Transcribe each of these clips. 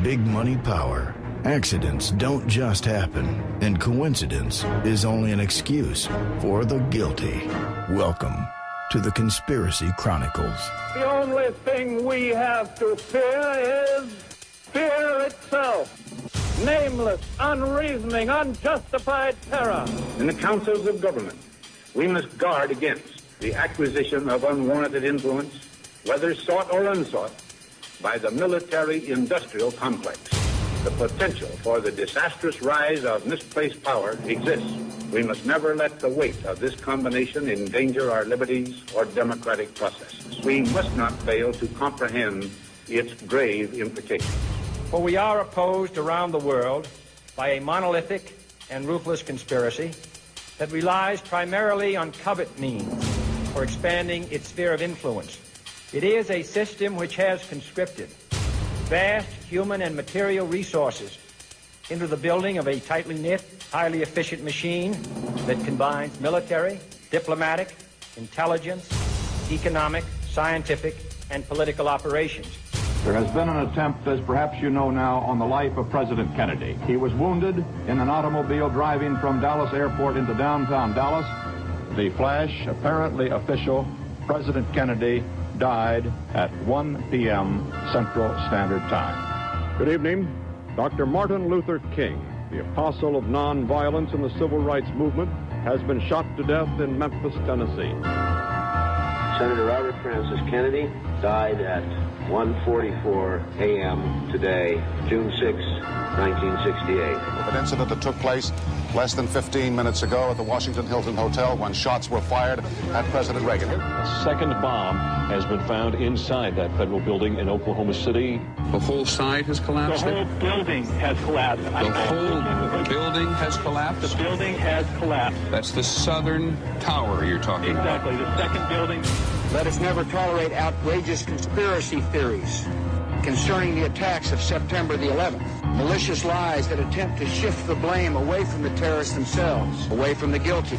big money power. Accidents don't just happen, and coincidence is only an excuse for the guilty. Welcome to the Conspriacy Chronicles. The only thing we have to fear is fear itself. Nameless, unreasoning, unjustified terror. In the councils of government, we must guard against the acquisition of unwarranted influence, whether sought or unsought, by the military-industrial complex. The potential for the disastrous rise of misplaced power exists. We must never let the weight of this combination endanger our liberties or democratic processes. We must not fail to comprehend its grave implications. For we are opposed around the world by a monolithic and ruthless conspiracy that relies primarily on covert means for expanding its sphere of influence. It is a system which has conscripted vast human and material resources into the building of a tightly knit, highly efficient machine that combines military, diplomatic, intelligence, economic, scientific, and political operations. There has been an attempt, as perhaps you know now, on the life of President Kennedy. He was wounded in an automobile driving from Dallas Airport into downtown Dallas. The flash, apparently official, President Kennedy died at 1 p.m. Central Standard Time. Good evening. Dr. Martin Luther King, the apostle of nonviolence in the civil rights movement, has been shot to death in Memphis, Tennessee. Senator Robert Francis Kennedy died at 1:44 a.m. today, June 6, 1968. An incident that took place less than 15 minutes ago at the Washington Hilton Hotel when shots were fired at President Reagan. A second bomb has been found inside that federal building in Oklahoma City. The whole side has collapsed? The whole building has collapsed. The whole building has collapsed? The building has collapsed. That's the southern tower you're talking about. Exactly, the second building. Let us never tolerate outrageous conspiracy theories concerning the attacks of September the 11th. Malicious lies that attempt to shift the blame away from the terrorists themselves, away from the guilty.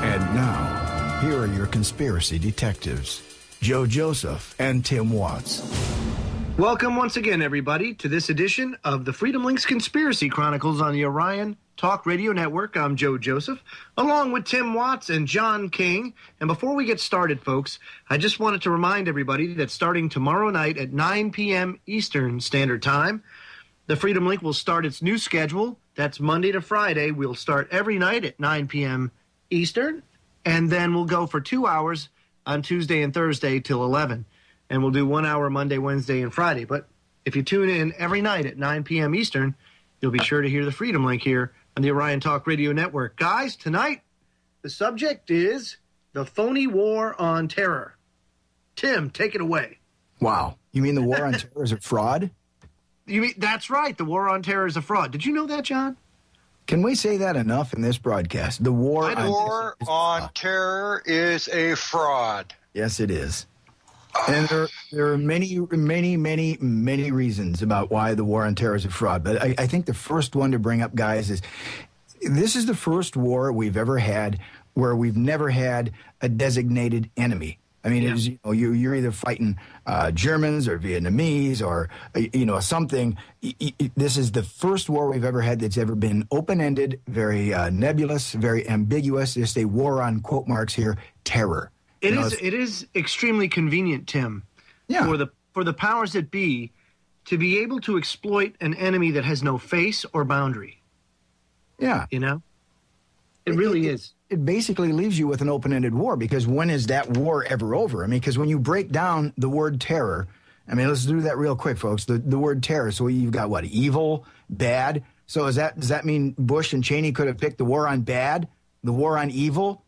And now, here are your conspiracy detectives, Joe Joseph and Tim Watts. Welcome once again, everybody, to this edition of the Freedom Links Conspiracy Chronicles on the Orion Talk Radio Network. I'm Joe Joseph, along with Tim Watts and John King. And before we get started, folks, I just wanted to remind everybody that starting tomorrow night at 9 p.m. Eastern Standard Time, the Freedom Link will start its new schedule. That's Monday to Friday. We'll start every night at 9 p.m. Eastern, and then we'll go for 2 hours on Tuesday and Thursday till 11. And we'll do 1 hour Monday, Wednesday, and Friday. But if you tune in every night at 9 p.m. Eastern, you'll be sure to hear the Freedom Link here on the Orion Talk Radio Network. Guys, tonight, the subject is the phony war on terror. Tim, take it away. Wow. You mean the war on terror is a fraud? You mean that's right. The war on terror is a fraud. Did you know that, John? Can we say that enough in this broadcast? The war on terror is a fraud. Yes, it is. And there are many reasons about why the war on terror is a fraud. But I think the first one to bring up, guys, is this is the first war we've ever had where we've never had a designated enemy. I mean, you're either fighting Germans or Vietnamese or, something. This is the first war we've ever had that's ever been open-ended, very nebulous, very ambiguous. Just a war on, quote marks here, terror. It is extremely convenient, Tim, for the powers that be to be able to exploit an enemy that has no face or boundary. Yeah. It really is. It basically leaves you with an open-ended war, because when is that war ever over? I mean, because when you break down the word terror, I mean, let's do that real quick, folks. The word terror, so you've got what? Evil, bad. So does that mean Bush and Cheney could have picked the war on bad, the war on evil?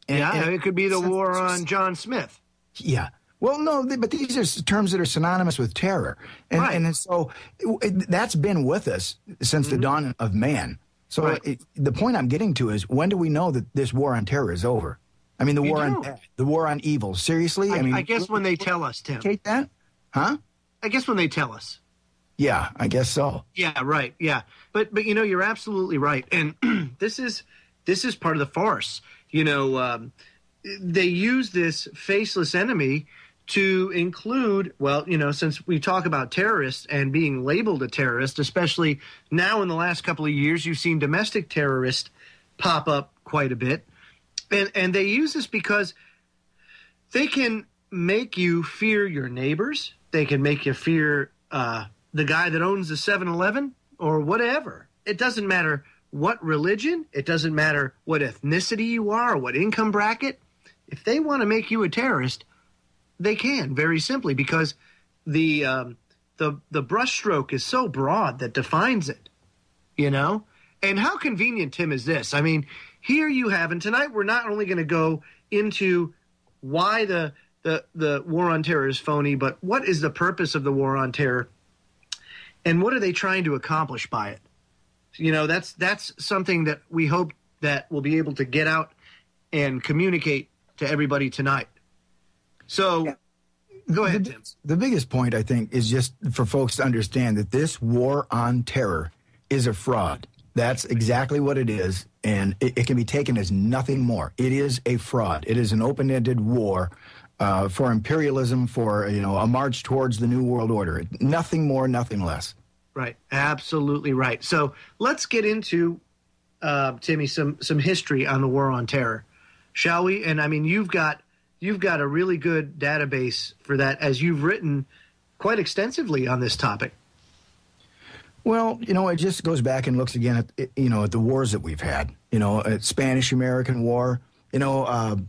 And it could be the war on John Smith. Yeah. Well, no, but these are terms that are synonymous with terror. And so that's been with us since the dawn of man. So the point I'm getting to is, when do we know that this war on terror is over? I mean, the war on evil. Seriously? I guess when they tell us, Tim. Take that? Huh? I guess when they tell us. Yeah, I guess so. Yeah, right. Yeah. But you're absolutely right. And this is part of the farce. They use this faceless enemy to include, well, since we talk about terrorists and being labeled a terrorist, especially now in the last couple of years, you've seen domestic terrorists pop up quite a bit. And they use this because they can make you fear your neighbors. They can make you fear the guy that owns the 7-Eleven or whatever. It doesn't matter what religion. It doesn't matter what ethnicity you are or what income bracket. If they want to make you a terrorist, they can, very simply, because the brushstroke is so broad that defines it, And how convenient, Tim, is this? I mean, here you have, and tonight we're not only going to go into why the war on terror is phony, but what is the purpose of the war on terror, and what are they trying to accomplish by it? That's something that we hope that we'll be able to get out and communicate to everybody tonight. So, go ahead, Tim. The biggest point, I think, is just for folks to understand that this war on terror is a fraud. That's exactly what it is, and it can be taken as nothing more. It is a fraud. It is an open-ended war for imperialism, for a march towards the New World Order. Nothing more, nothing less. Right, absolutely right. So let's get into, Timmy, some history on the war on terror, shall we? And I mean, you've got a really good database for that, as you've written quite extensively on this topic. Well, it just goes back and looks again at, at the wars that we've had. Spanish-American War, the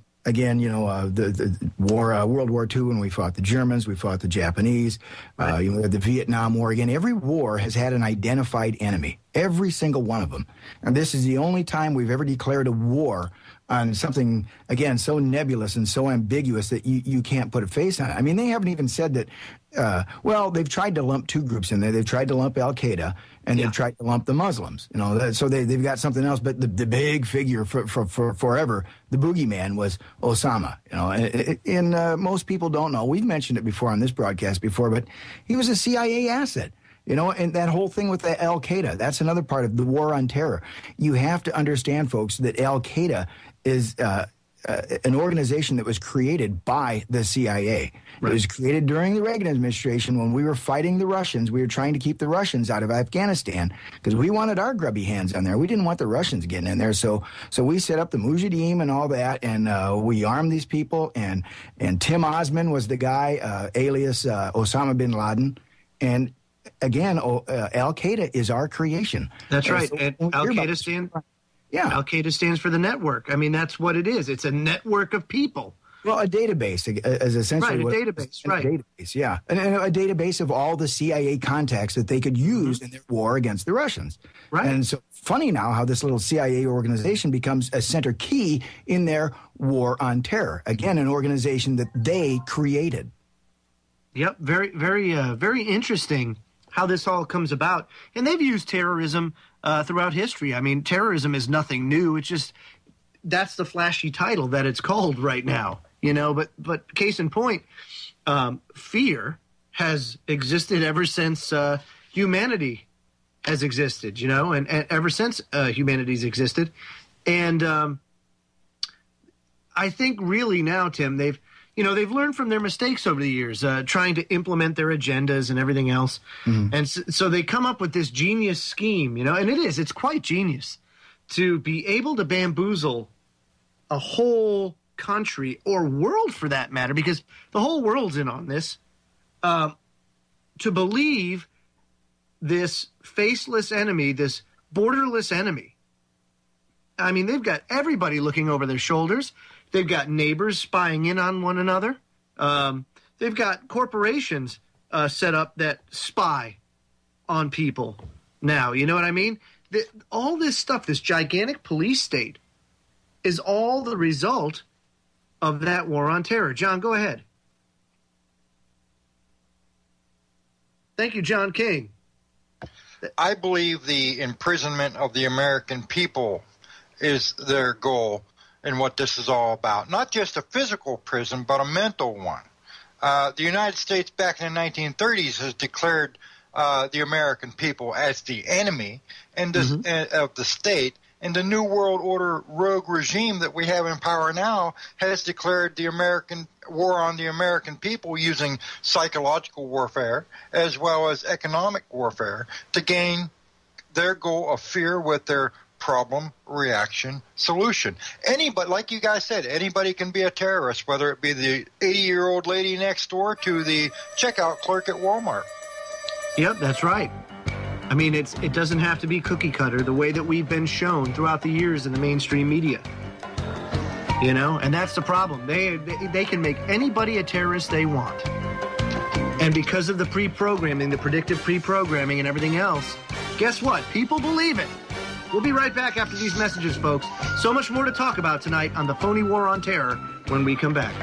war, World War II, when we fought the Germans, we fought the Japanese, right. We had the Vietnam War. Again, every war has had an identified enemy, every single one of them. And this is the only time we've ever declared a war on something, again, so nebulous and so ambiguous that you can't put a face on it. I mean, they haven't even said that, they've tried to lump two groups in there. They've tried to lump Al-Qaeda, and they've tried to lump the Muslims. So they've got something else. But the big figure for forever, the boogeyman, was Osama. And most people don't know. We've mentioned it before on this broadcast before, but he was a CIA asset. And that whole thing with the Al-Qaeda, that's another part of the war on terror. You have to understand, folks, that Al-Qaeda is an organization that was created by the CIA. Right. It was created during the Reagan administration when we were fighting the Russians. We were trying to keep the Russians out of Afghanistan because we wanted our grubby hands on there. We didn't want the Russians getting in there. So we set up the Mujahideen and all that, and we armed these people. And Tim Osman was the guy, alias Osama bin Laden. And again, Al-Qaeda is our creation. That's right. And Al-Qaeda stands for the network. I mean, that's what it is. It's a network of people. Well, a database is essentially right. A database, right? A database, yeah, and a database of all the CIA contacts that they could use in their war against the Russians. Right. And so, funny now how this little CIA organization becomes a center key in their war on terror. Again, an organization that they created. Yep. Very, very, very interesting how this all comes about. And they've used terrorism throughout history. I mean, terrorism is nothing new. It's just that's the flashy title that it's called right now, But case in point, fear has existed ever since humanity has existed, and ever since humanity's existed. And I think really now, Tim, they've learned from their mistakes over the years, trying to implement their agendas and everything else. Mm-hmm. And so they come up with this genius scheme, and it's quite genius to be able to bamboozle a whole country or world for that matter, because the whole world's in on this, to believe this faceless enemy, this borderless enemy. I mean, they've got everybody looking over their shoulders. They've got neighbors spying in on one another. They've got corporations set up that spy on people now. You know what I mean? All this stuff, this gigantic police state, is all the result of that war on terror. John, go ahead. Thank you, John King. I believe the imprisonment of the American people is their goal and what this is all about. Not just a physical prison, but a mental one. The United States back in the 1930s has declared the American people as the enemy and of the state, and the New World Order rogue regime that we have in power now has declared the American war on the American people using psychological warfare as well as economic warfare to gain their goal of fear with their problem, reaction, solution. Anybody, like you guys said, anybody can be a terrorist, whether it be the 80-year-old lady next door to the checkout clerk at Walmart. Yep, that's right. I mean, it doesn't have to be cookie cutter the way that we've been shown throughout the years in the mainstream media. You know, and that's the problem. They can make anybody a terrorist they want. And because of the pre-programming, the predictive pre-programming and everything else, guess what? People believe it. We'll be right back after these messages, folks. So much more to talk about tonight on the Phony War on Terror when we come back.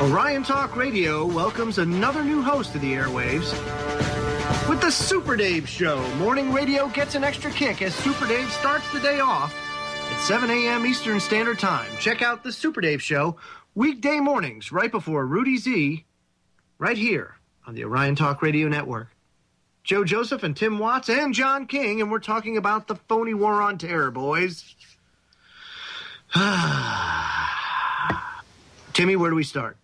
Orion Talk Radio welcomes another new host to the airwaves with the Super Dave Show. Morning radio gets an extra kick as Super Dave starts the day off at 7 a.m. Eastern Standard Time. Check out the Super Dave Show weekday mornings right before Rudy Z, right here on the Orion Talk Radio Network. Joe Joseph and Tim Watts and John King, and we're talking about the Phony War on Terror, boys. Timmy, where do we start?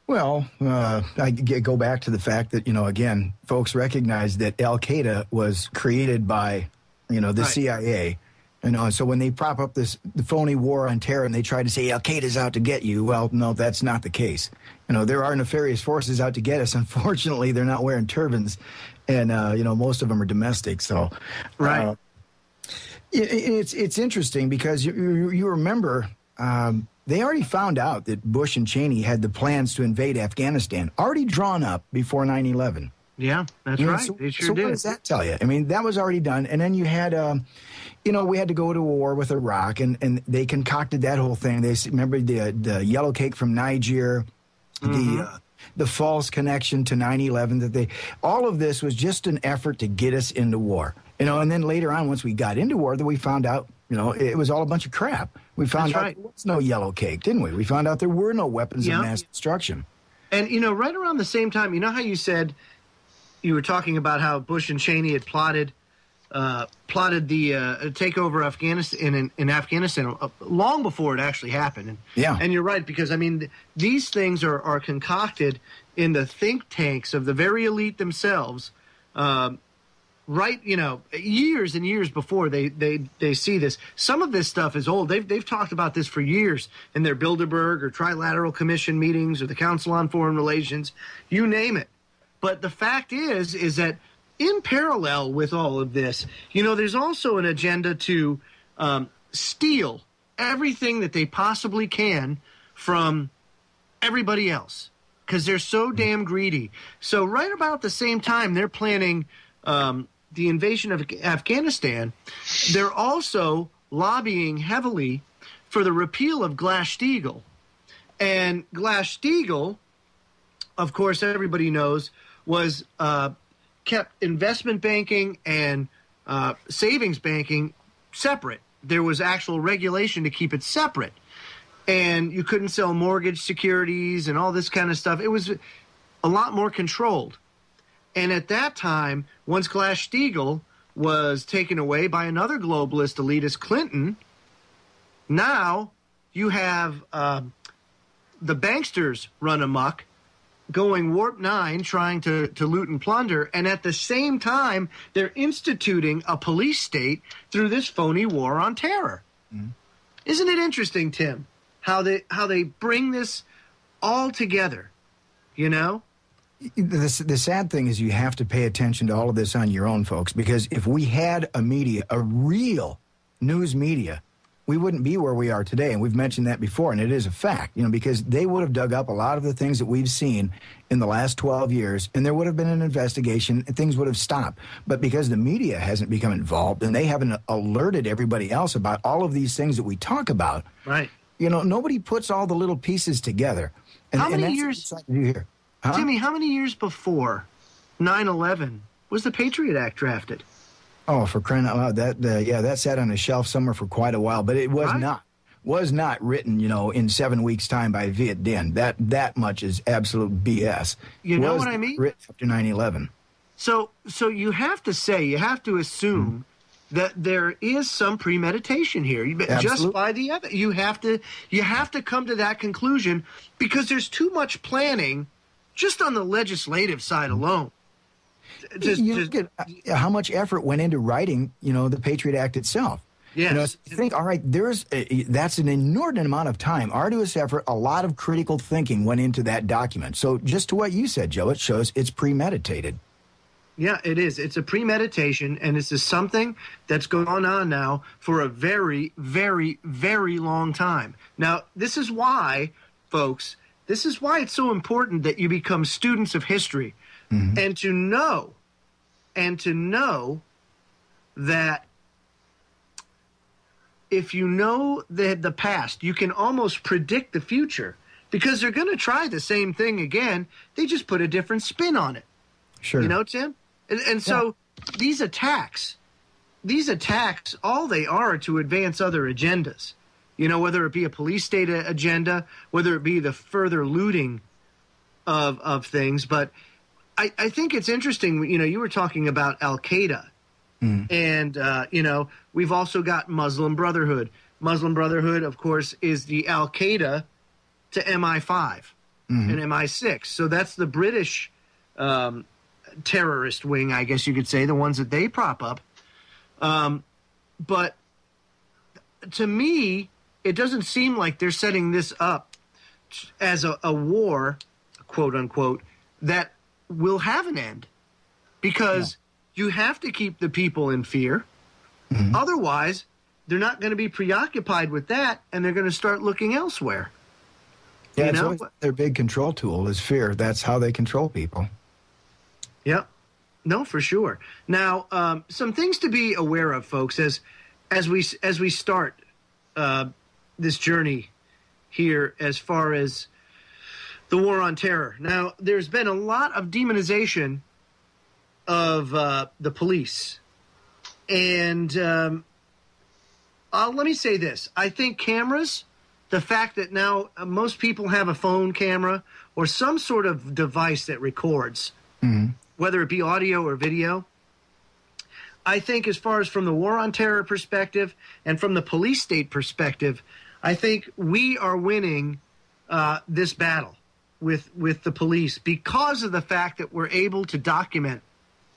Well, I go back to the fact that, again, folks recognize that Al-Qaeda was created by, the CIA. So when they prop up the phony war on terror and they try to say Al-Qaeda's out to get you, well, no, that's not the case. There are nefarious forces out to get us. Unfortunately, they're not wearing turbans, and, most of them are domestic. So, right. It's interesting because you remember... they already found out that Bush and Cheney had the plans to invade Afghanistan already drawn up before 9/11. Yeah, that's right. They sure did. What does that tell you? I mean, that was already done. And then you had, we had to go to war with Iraq, and they concocted that whole thing. They remember the yellow cake from Niger, the false connection to 9/11. That all of this was just an effort to get us into war. And then later on, once we got into war, that we found out, it was all a bunch of crap. We found out there was no yellow cake, didn't we? We found out there were no weapons of mass destruction. And, right around the same time, how you said you were talking about how Bush and Cheney had plotted the takeover Afghanistan in Afghanistan long before it actually happened. And you're right, because, these things are concocted in the think tanks of the very elite themselves, right, years and years before they see this. Some of this stuff is old. They've talked about this for years in their Bilderberg or Trilateral Commission meetings or the Council on Foreign Relations, you name it. But the fact is that in parallel with all of this, there's also an agenda to steal everything that they possibly can from everybody else because they're so damn greedy. So right about the same time they're planning the invasion of Afghanistan, they're also lobbying heavily for the repeal of Glass-Steagall. And Glass-Steagall, of course, everybody knows, was kept investment banking and savings banking separate. There was actual regulation to keep it separate. And you couldn't sell mortgage securities and all this kind of stuff. It was a lot more controlled. And at that time, once Glass-Steagall was taken away by another globalist elitist, Clinton, now you have the banksters run amok, going warp 9, trying to loot and plunder, and at the same time, they're instituting a police state through this phony war on terror. Mm-hmm. Isn't it interesting, Tim, how they bring this all together, The sad thing is you have to pay attention to all of this on your own, folks, because if we had a real news media, we wouldn't be where we are today. And we've mentioned that before, and it is a fact, because they would have dug up a lot of the things that we've seen in the last 12 years, and there would have been an investigation, and things would have stopped. But because the media hasn't become involved, and they haven't alerted everybody else about all of these things that we talk about, right? Nobody puts all the little pieces together. And, how many years? Timmy, how many years before 9/11 was the Patriot Act drafted? Oh, for crying out loud! That sat on a shelf somewhere for quite a while, but it was not. was not written, in 7 weeks' time by Viet Dinh. That much is absolute BS. You know what I mean? Written after 9/11. So you have to assume that there is some premeditation here. Just by the evidence, you have to come to that conclusion, because there's too much planning just on the legislative side alone. Look at how much effort went into writing, the Patriot Act itself. Yes. Think, all right, that's an inordinate amount of time, arduous effort, a lot of critical thinking went into that document. So just to what you said, Joe, it shows it's premeditated. Yeah, it is. It's a premeditation, and this is something that's gone on now for a very, very, very long time. Now, this is why, folks, it's so important that you become students of history, and to know that if you know the past, you can almost predict the future, because they're going to try the same thing again. They just put a different spin on it. Sure. Tim? And so these attacks, all they are to advance other agendas, whether it be a police state agenda, whether it be the further looting of things. But I think it's interesting, you were talking about Al-Qaeda, and, we've also got Muslim Brotherhood. Muslim Brotherhood, of course, is the Al-Qaeda to MI5 and MI6. So that's the British terrorist wing, I guess you could say, the ones that they prop up. But to me, it doesn't seem like they're setting this up as a war, quote unquote, that will have an end, because you have to keep the people in fear. Otherwise, they're not going to be preoccupied with that, and they're going to start looking elsewhere. Yeah, it's always their big control tool is fear. That's how they control people. Yep. No, for sure. Now, some things to be aware of, folks, as we start this journey here as far as the war on terror. Now, there's been a lot of demonization of the police. And let me say this. I think cameras, the fact that now most people have a phone camera or some sort of device that records, whether it be audio or video, I think as far as from the war on terror perspective and from the police state perspective, I think we are winning this battle with the police because of the fact that we're able to document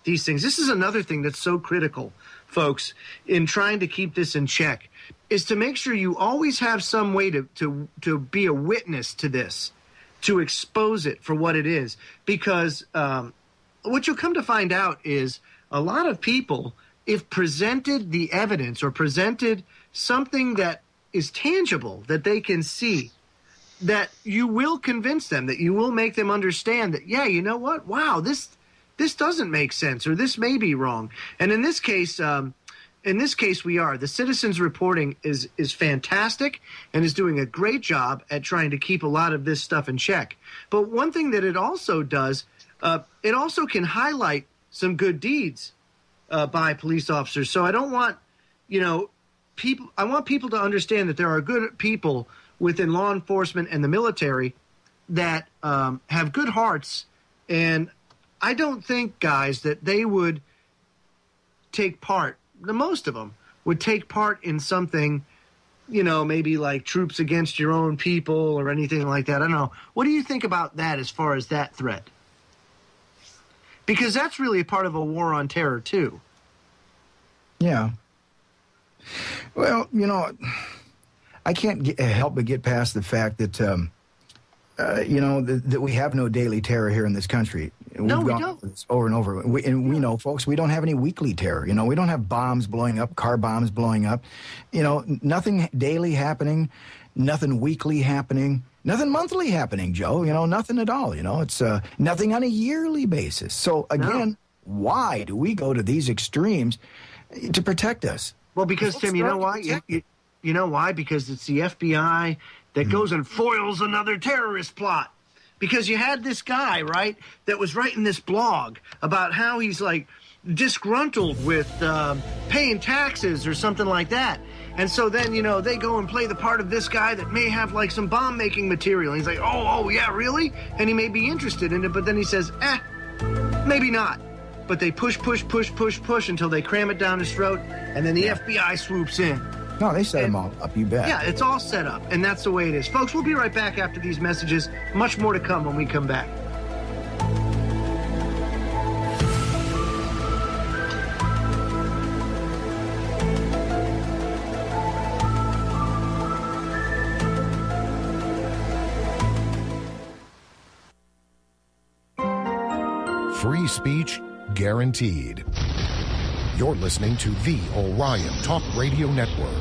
these things. This is another thing that's so critical, folks, in trying to keep this in check, is to make sure you always have some way to be a witness to this, to expose it for what it is. Because what you'll come to find out is a lot of people, if presented the evidence or presented something that is tangible, that they can see, that you will convince them, that you will make them understand that, yeah, you know what? Wow, this doesn't make sense, or this may be wrong. And in this case, we are. The citizens reporting is fantastic and is doing a great job at trying to keep a lot of this stuff in check. But one thing that it also does, it also can highlight some good deeds by police officers. So I don't want, people. I want people to understand that there are good people within law enforcement and the military that have good hearts, and I don't think, guys, that they would take part. The most of them would take part in something, maybe like troops against your own people or anything like that. I don't know. What do you think about that as far as that threat? Because that's really a part of a war on terror, too. Yeah. Well, I can't help but get past the fact that, that we have no daily terror here in this country. No, we don't. This over and over. We know, folks, we don't have any weekly terror. We don't have bombs blowing up, car bombs blowing up. Nothing daily happening, nothing weekly happening, nothing monthly happening, Joe. Nothing at all. It's nothing on a yearly basis. So, again, why do we go to these extremes to protect us? Well, because, Tim, you know why? You know why? Because it's the FBI that goes and foils another terrorist plot. Because you had this guy, right, that was writing this blog about how he's, disgruntled with paying taxes or something like that. And so then, they go and play the part of this guy that may have like some bomb-making material. And he's like, oh, yeah, really? And he may be interested in it, but then he says, maybe not. But they push until they cram it down his throat, and then the FBI swoops in. No, they set them all up, you bet. Yeah, it's all set up, and that's the way it is. Folks, we'll be right back after these messages. Much more to come when we come back. Free speech guaranteed. You're listening to the Orion Talk Radio Network.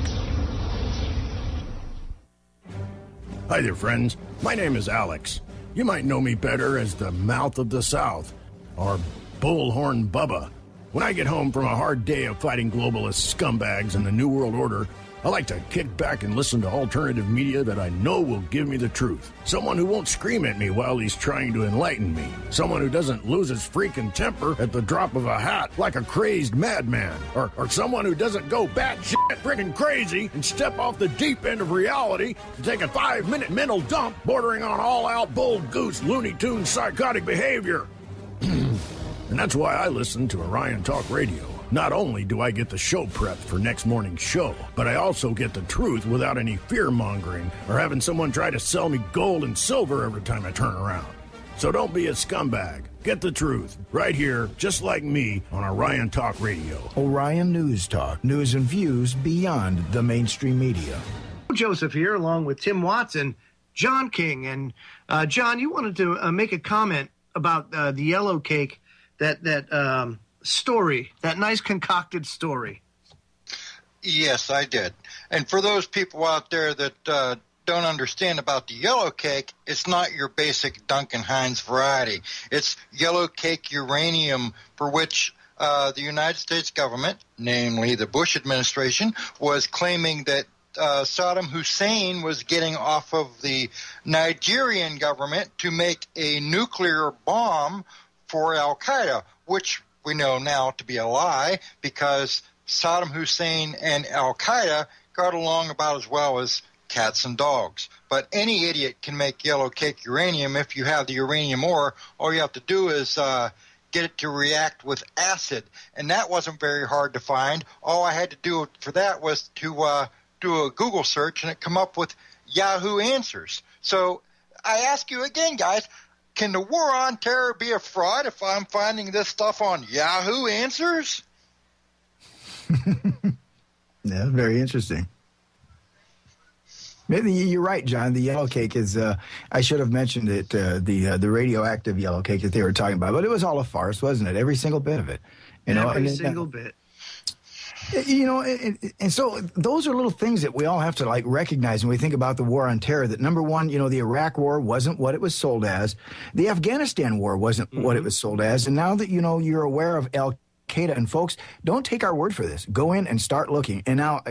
Hi there, friends. My name is Alex. You might know me better as the Mouth of the South, or Bullhorn Bubba. When I get home from a hard day of fighting globalist scumbags and the New World Order, I like to kick back and listen to alternative media that I know will give me the truth. Someone who won't scream at me while he's trying to enlighten me. Someone who doesn't lose his freaking temper at the drop of a hat like a crazed madman. Or someone who doesn't go batshit freaking crazy and step off the deep end of reality to take a 5-minute mental dump bordering on all-out bull goose Looney Tunes psychotic behavior. And that's why I listen to Orion Talk Radio. Not only do I get the show prep for next morning's show, but I also get the truth without any fear-mongering or having someone try to sell me gold and silver every time I turn around. So don't be a scumbag. Get the truth right here, just like me, on Orion Talk Radio. Orion News Talk, news and views beyond the mainstream media. Joseph here, along with Tim Watts and John King. And John, you wanted to make a comment about the yellow cake, that story, that nice concocted story. Yes, I did. And for those people out there that don't understand about the yellow cake, it's not your basic Duncan Hines variety. It's yellow cake uranium, for which the United States government, namely the Bush administration, was claiming that Saddam Hussein was getting off of the Nigerian government to make a nuclear bomb for al-Qaeda, which we know now to be a lie, because Saddam Hussein and al-Qaeda got along about as well as cats and dogs. But any idiot can make yellow cake uranium. If you have the uranium ore, all you have to do is get it to react with acid, and that wasn't very hard to find. All I had to do for that was to do a Google search, and it come up with Yahoo Answers. So I ask you again, guys, can the war on terror be a fraud if I'm finding this stuff on Yahoo Answers? Yeah, very interesting. Maybe you're right, John. The yellow cake is, I should have mentioned it, the radioactive yellow cake that they were talking about. But it was all a farce, wasn't it? Every single bit of it. Every single bit. And so those are little things that we all have to like recognize when we think about the war on terror. That number one, the Iraq war wasn't what it was sold as. The Afghanistan war wasn't what it was sold as. And now that you're aware of al-Qaeda, and folks, don't take our word for this. Go in and start looking. And now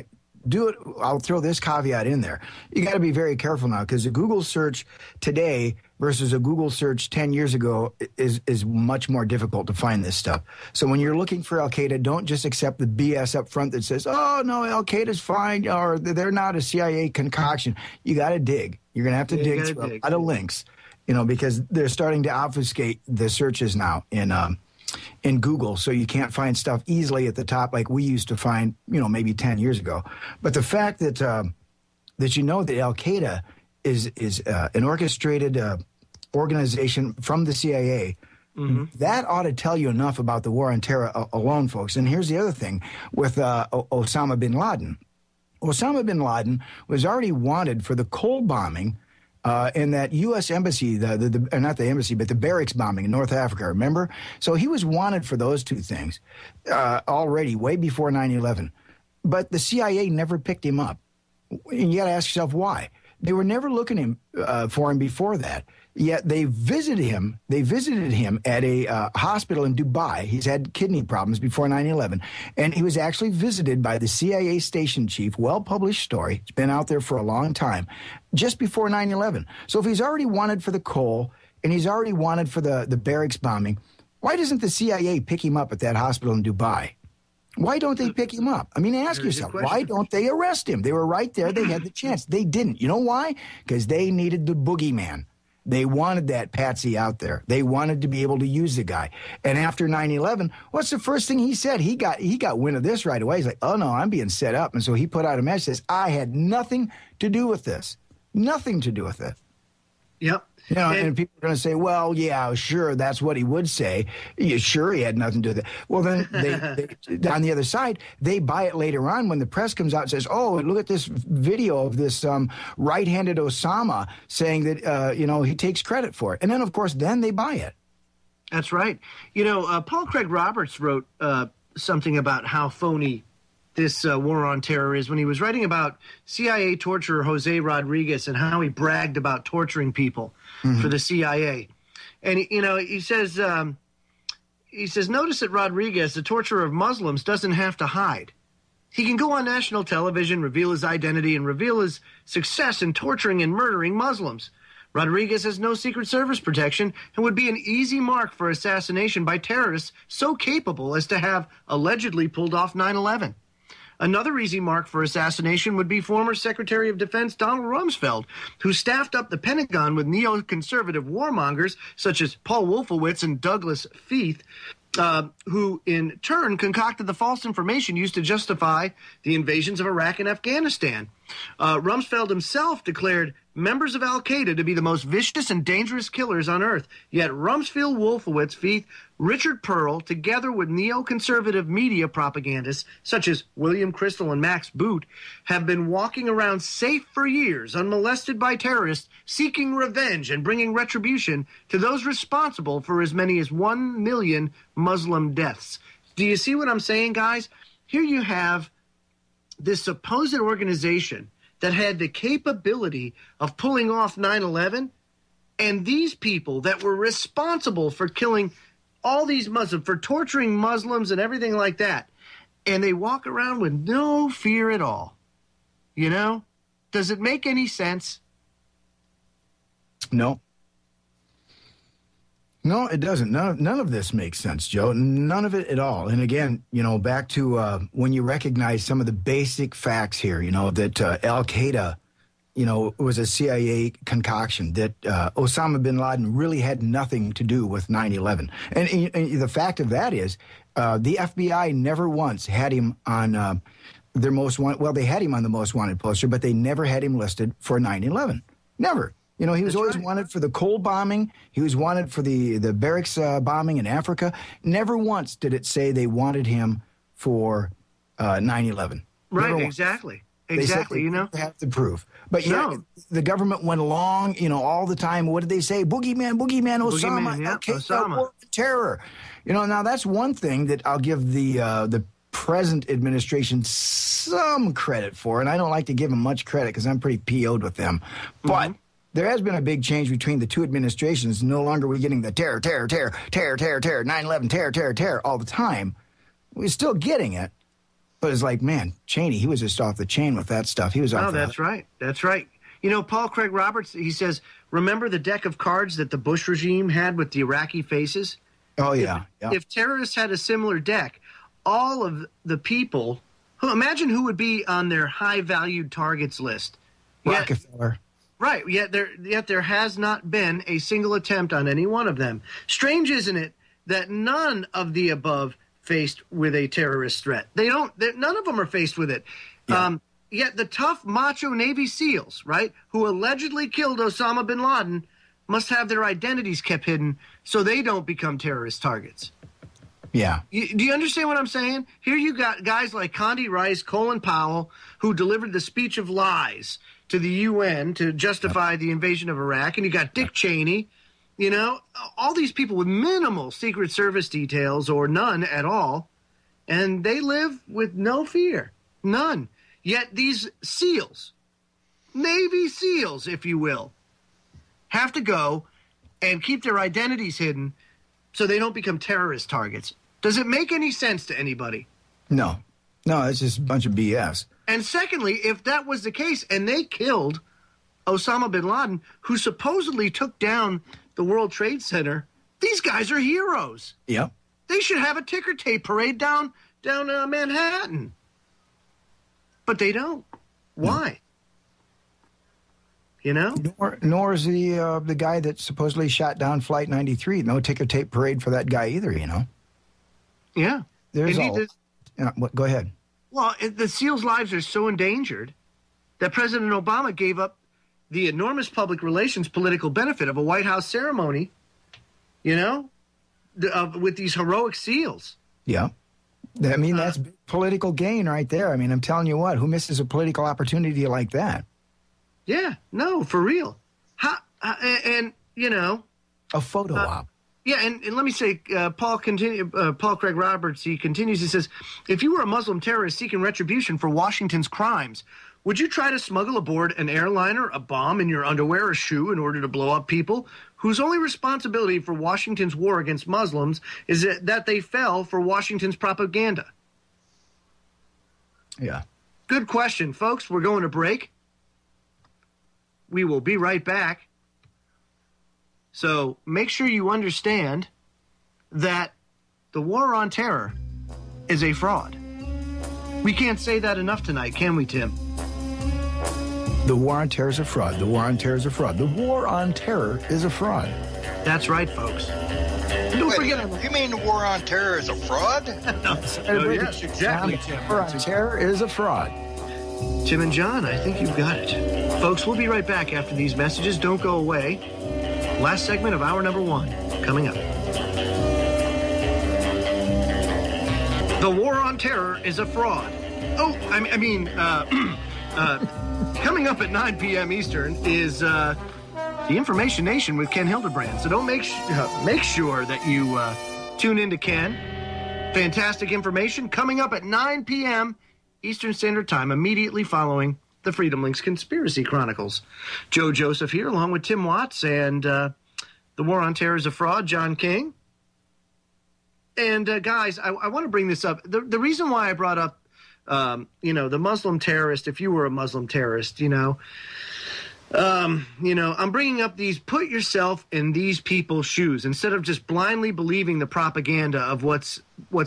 do it. I'll throw this caveat in there. You got to be very careful now, because a Google search today versus a Google search 10 years ago is much more difficult to find this stuff. So when you're looking for al-Qaeda, don't just accept the BS up front that says, oh, no, al-Qaeda's fine, or they're not a CIA concoction. You got to dig. You're going to have to dig through a lot of links, because they're starting to obfuscate the searches now in Google, so you can't find stuff easily at the top like we used to find, maybe 10 years ago. But the fact that that al-Qaeda is an orchestrated organization from the CIA, that ought to tell you enough about the war on terror alone, folks. And here's the other thing with Osama bin Laden. Osama bin Laden was already wanted for the Cole bombing in that U.S. embassy, not the embassy, but the barracks bombing in North Africa, remember? So he was wanted for those two things already, way before 9/11. But the CIA never picked him up. And you got to ask yourself why. They were never looking for him before that. Yet they visited him. They visited him at a hospital in Dubai. He's had kidney problems before 9/11. And he was actually visited by the CIA station chief, well-published story. It's been out there for a long time, just before 9/11. So if he's already wanted for the Cole and he's already wanted for the barracks bombing, why doesn't the CIA pick him up at that hospital in Dubai? Why don't they pick him up? I mean, ask yourself, why don't they arrest him? They were right there. They had the chance. They didn't. You know why? Because they needed the boogeyman. They wanted that patsy out there. They wanted to be able to use the guy. And after 9/11, what's the first thing he said? He got wind of this right away. He's like, oh, no, I'm being set up. And so he put out a message, says, I had nothing to do with this. Nothing to do with it. Yep. You know, and people are going to say, well, yeah, sure, that's what he would say. Yeah, sure, he had nothing to do with it. Well, then they on the other side, they buy it later on when the press comes out and says, oh, look at this video of this right-handed Osama saying that, he takes credit for it. And then, of course, then they buy it. That's right. Paul Craig Roberts wrote something about how phony this war on terror is when he was writing about CIA torturer Jose Rodriguez and how he bragged about torturing people for the CIA. And, he says, notice that Rodriguez, the torturer of Muslims, doesn't have to hide. He can go on national television, reveal his identity, and reveal his success in torturing and murdering Muslims. Rodriguez has no Secret Service protection and would be an easy mark for assassination by terrorists so capable as to have allegedly pulled off 9/11. Another easy mark for assassination would be former Secretary of Defense Donald Rumsfeld, who staffed up the Pentagon with neoconservative warmongers such as Paul Wolfowitz and Douglas Feith, who in turn concocted the false information used to justify the invasions of Iraq and Afghanistan. Rumsfeld himself declared members of al-Qaeda to be the most vicious and dangerous killers on earth. Yet Rumsfeld, Wolfowitz, Feith, Richard Pearl, together with neoconservative media propagandists such as William Crystal and Max Boot, have been walking around safe for years, unmolested by terrorists, seeking revenge and bringing retribution to those responsible for as many as 1 million Muslim deaths. Do you see what I'm saying, guys? Here you have this supposed organization that had the capability of pulling off 9/11, and these people that were responsible for killing all these Muslims, for torturing Muslims and everything like that, and they walk around with no fear at all. Does it make any sense? No. No, it doesn't. None of this makes sense, Joe. None of it at all. And again, back to when you recognize some of the basic facts here, that al-Qaeda, was a CIA concoction, that Osama bin Laden really had nothing to do with 9/11. And the fact of that is the FBI never once had him on their most wanted. Well, they had him on the most wanted poster, but they never had him listed for 9/11. Never. He was That's always right. wanted for the Cole bombing. He was wanted for the barracks bombing in Africa. Never once did it say they wanted him for 9/11. Right, Never once. exactly. They said they have to prove. But the government went along, all the time. What did they say? Boogeyman, Osama, Boogeyman, yeah, Osama. War of terror. Now that's one thing that I'll give the present administration some credit for, and I don't like to give them much credit because I'm pretty PO'd with them. But there has been a big change between the two administrations. No longer are we getting the terror, 9/11, terror all the time. We're still getting it. But it's like, man, Cheney, he was just off the chain with that stuff. He was off. Oh, that's right. That's right. Paul Craig Roberts, he says, remember the deck of cards that the Bush regime had with the Iraqi faces? Oh, yeah. If terrorists had a similar deck, all of the people, imagine who would be on their high-valued targets list. Rockefeller. Right, yet there has not been a single attempt on any one of them. Strange, isn't it, that none of the above faced with a terrorist threat? None of them are faced with it. Yeah. Yet the tough, macho Navy SEALs, right, who allegedly killed Osama bin Laden, must have their identities kept hidden so they don't become terrorist targets. Yeah. Do you understand what I'm saying? Here you got guys like Condi Rice, Colin Powell, who delivered the speech of lies to the UN to justify the invasion of Iraq, and you got Dick Cheney, all these people with minimal Secret Service details or none at all, and they live with no fear, none. Yet these SEALs, Navy SEALs, if you will, have to go and keep their identities hidden so they don't become terrorist targets. Does it make any sense to anybody? No, it's just a bunch of BS. And secondly, if that was the case and they killed Osama bin Laden, who supposedly took down the World Trade Center, these guys are heroes. Yep. They should have a ticker tape parade down down Manhattan. But they don't. Why? You know? Nor is the guy that supposedly shot down Flight 93. No ticker tape parade for that guy either, you know? Yeah. There's go ahead. Well, the SEALs' lives are so endangered that President Obama gave up the enormous public relations political benefit of a White House ceremony, you know, with these heroic SEALs. Yeah. I mean, that's big political gain right there. I mean, I'm telling you what, who misses a political opportunity like that? Yeah, no, for real. And you know, a photo op. Yeah, and let me say, Paul Craig Roberts, he continues, he says, if you were a Muslim terrorist seeking retribution for Washington's crimes, would you try to smuggle aboard an airliner a bomb in your underwear or shoe in order to blow up people whose only responsibility for Washington's war against Muslims is that they fell for Washington's propaganda? Yeah. Good question, folks. We're going to break. We will be right back. So make sure you understand that the war on terror is a fraud. We can't say that enough tonight, can we, Tim? The war on terror is a fraud. The war on terror is a fraud. The war on terror is a fraud. That's right, folks. Don't forget. You mean the war on terror is a fraud? No, yes, exactly, Tim. The war on terror is a fraud. Tim and John, I think you've got it. Folks, we'll be right back after these messages. Don't go away. Last segment of hour number 1 coming up. The war on terror is a fraud. Oh, coming up at 9 p.m. Eastern is the Information Nation with Ken Hildebrand. So don't make sure that you tune in to Ken. Fantastic information coming up at 9 p.m. Eastern Standard Time, immediately following the Freedom Links Conspiracy Chronicles. Joe Joseph here, along with Tim Watts and the War on Terror is a Fraud, John King. And guys, I want to bring this up. The reason why I brought up, the Muslim terrorist, if you were a Muslim terrorist, I'm bringing up these, put yourself in these people's shoes instead of just blindly believing the propaganda of what's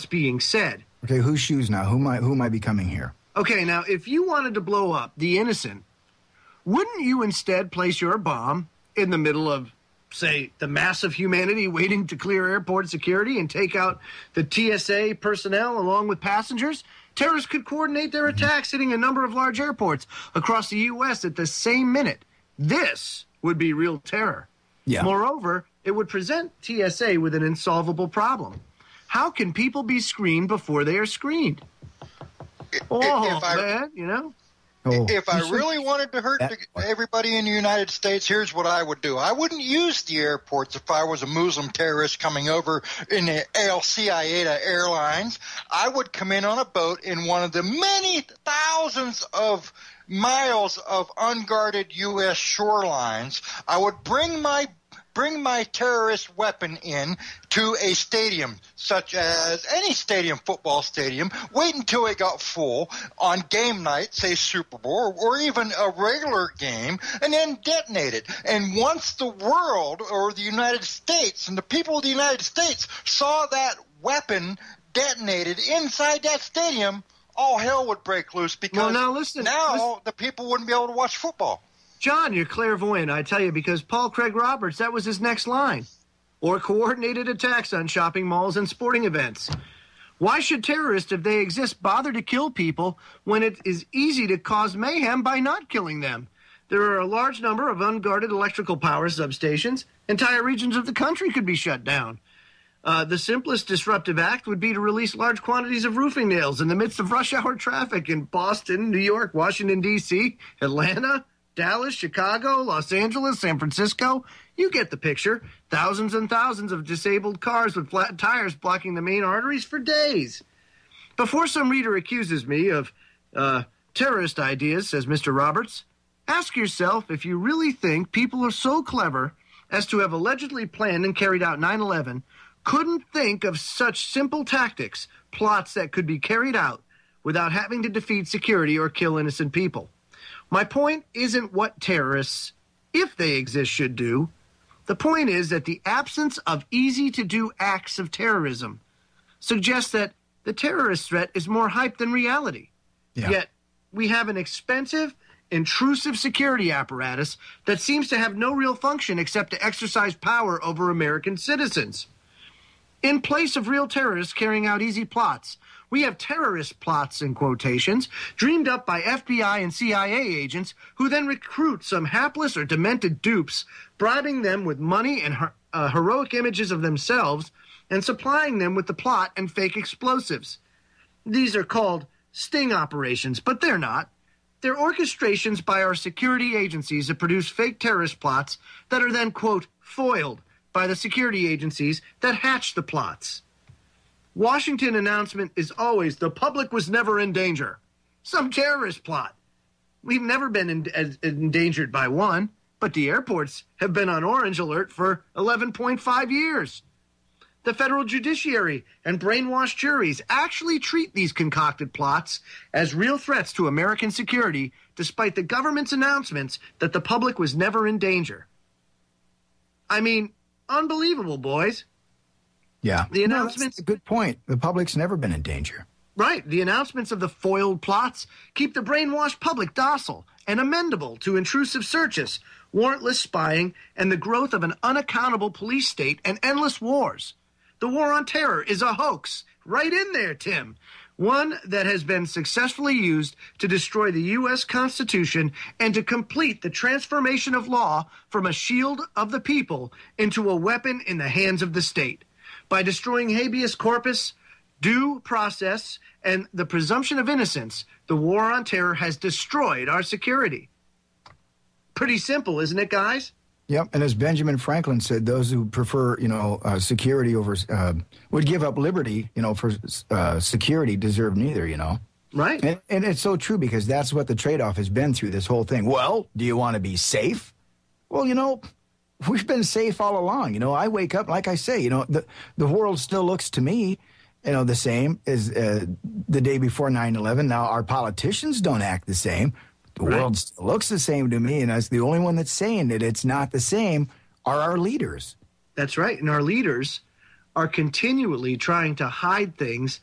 being said. Okay, whose shoes now? Who am I becoming here? Okay, now, if you wanted to blow up the innocent, wouldn't you instead place your bomb in the middle of, say, the mass of humanity waiting to clear airport security and take out the TSA personnel along with passengers? Terrorists could coordinate their attacks hitting a number of large airports across the U.S. at the same minute. This would be real terror. Yeah. Moreover, it would present TSA with an insolvable problem. How can people be screened before they are screened? If I really wanted to hurt everybody in the United States, here's what I would do. I wouldn't use the airports if I was a Muslim terrorist coming over in the Al-Qaeda Airlines. I would come in on a boat in one of the many thousands of miles of unguarded U.S. shorelines. I would bring my terrorist weapon in to a stadium, such as any stadium, football stadium, wait until it got full on game night, say Super Bowl, or even a regular game, and then detonate it. And once the world, or the United States, and the people of the United States saw that weapon detonated inside that stadium, all hell would break loose, because now the people wouldn't be able to watch football. John, you're clairvoyant, I tell you, because Paul Craig Roberts, that was his next line. Or coordinated attacks on shopping malls and sporting events. Why should terrorists, if they exist, bother to kill people when it is easy to cause mayhem by not killing them? There are a large number of unguarded electrical power substations. Entire regions of the country could be shut down. The simplest disruptive act would be to release large quantities of roofing nails in the midst of rush hour traffic in Boston, New York, Washington, D.C., Atlanta, Dallas, Chicago, Los Angeles, San Francisco. You get the picture. Thousands and thousands of disabled cars with flat tires blocking the main arteries for days. Before some reader accuses me of terrorist ideas, says Mr. Roberts, ask yourself if you really think people are so clever as to have allegedly planned and carried out 9/11, couldn't think of such simple tactics, plots that could be carried out without having to defeat security or kill innocent people. My point isn't what terrorists, if they exist, should do. The point is that the absence of easy-to-do acts of terrorism suggests that the terrorist threat is more hype than reality. Yeah. Yet we have an expensive, intrusive security apparatus that seems to have no real function except to exercise power over American citizens. In place of real terrorists carrying out easy plots, we have terrorist plots, in quotations, dreamed up by FBI and CIA agents who then recruit some hapless or demented dupes, bribing them with money and heroic images of themselves and supplying them with the plot and fake explosives. These are called sting operations, but they're not. They're orchestrations by our security agencies that produce fake terrorist plots that are then, quote, foiled by the security agencies that hatch the plots. Washington announcement is always, the public was never in danger. Some terrorist plot. We've never been endangered by one, but the airports have been on orange alert for 11.5 years. The federal judiciary and brainwashed juries actually treat these concocted plots as real threats to American security, despite the government's announcements that the public was never in danger. I mean, unbelievable, boys. Yeah. The announcements. That's a good point. The public's never been in danger. Right. The announcements of the foiled plots keep the brainwashed public docile and amendable to intrusive searches, warrantless spying, and the growth of an unaccountable police state and endless wars. The war on terror is a hoax. Right in there, Tim. One that has been successfully used to destroy the U.S. Constitution and to complete the transformation of law from a shield of the people into a weapon in the hands of the state. By destroying habeas corpus, due process, and the presumption of innocence, the war on terror has destroyed our security. Pretty simple, isn't it, guys? Yep, and as Benjamin Franklin said, those who prefer, security over, would give up liberty, for security deserve neither, Right. And it's so true because that's what the trade-off has been through this whole thing. Well, do you want to be safe? Well, we've been safe all along. I wake up, like I say, the world still looks to me, the same as the day before 9/11. Now, our politicians don't act the same. The world still looks the same to me, and that's the only one that's saying that it's not the same are our leaders. That's right, and our leaders are continually trying to hide things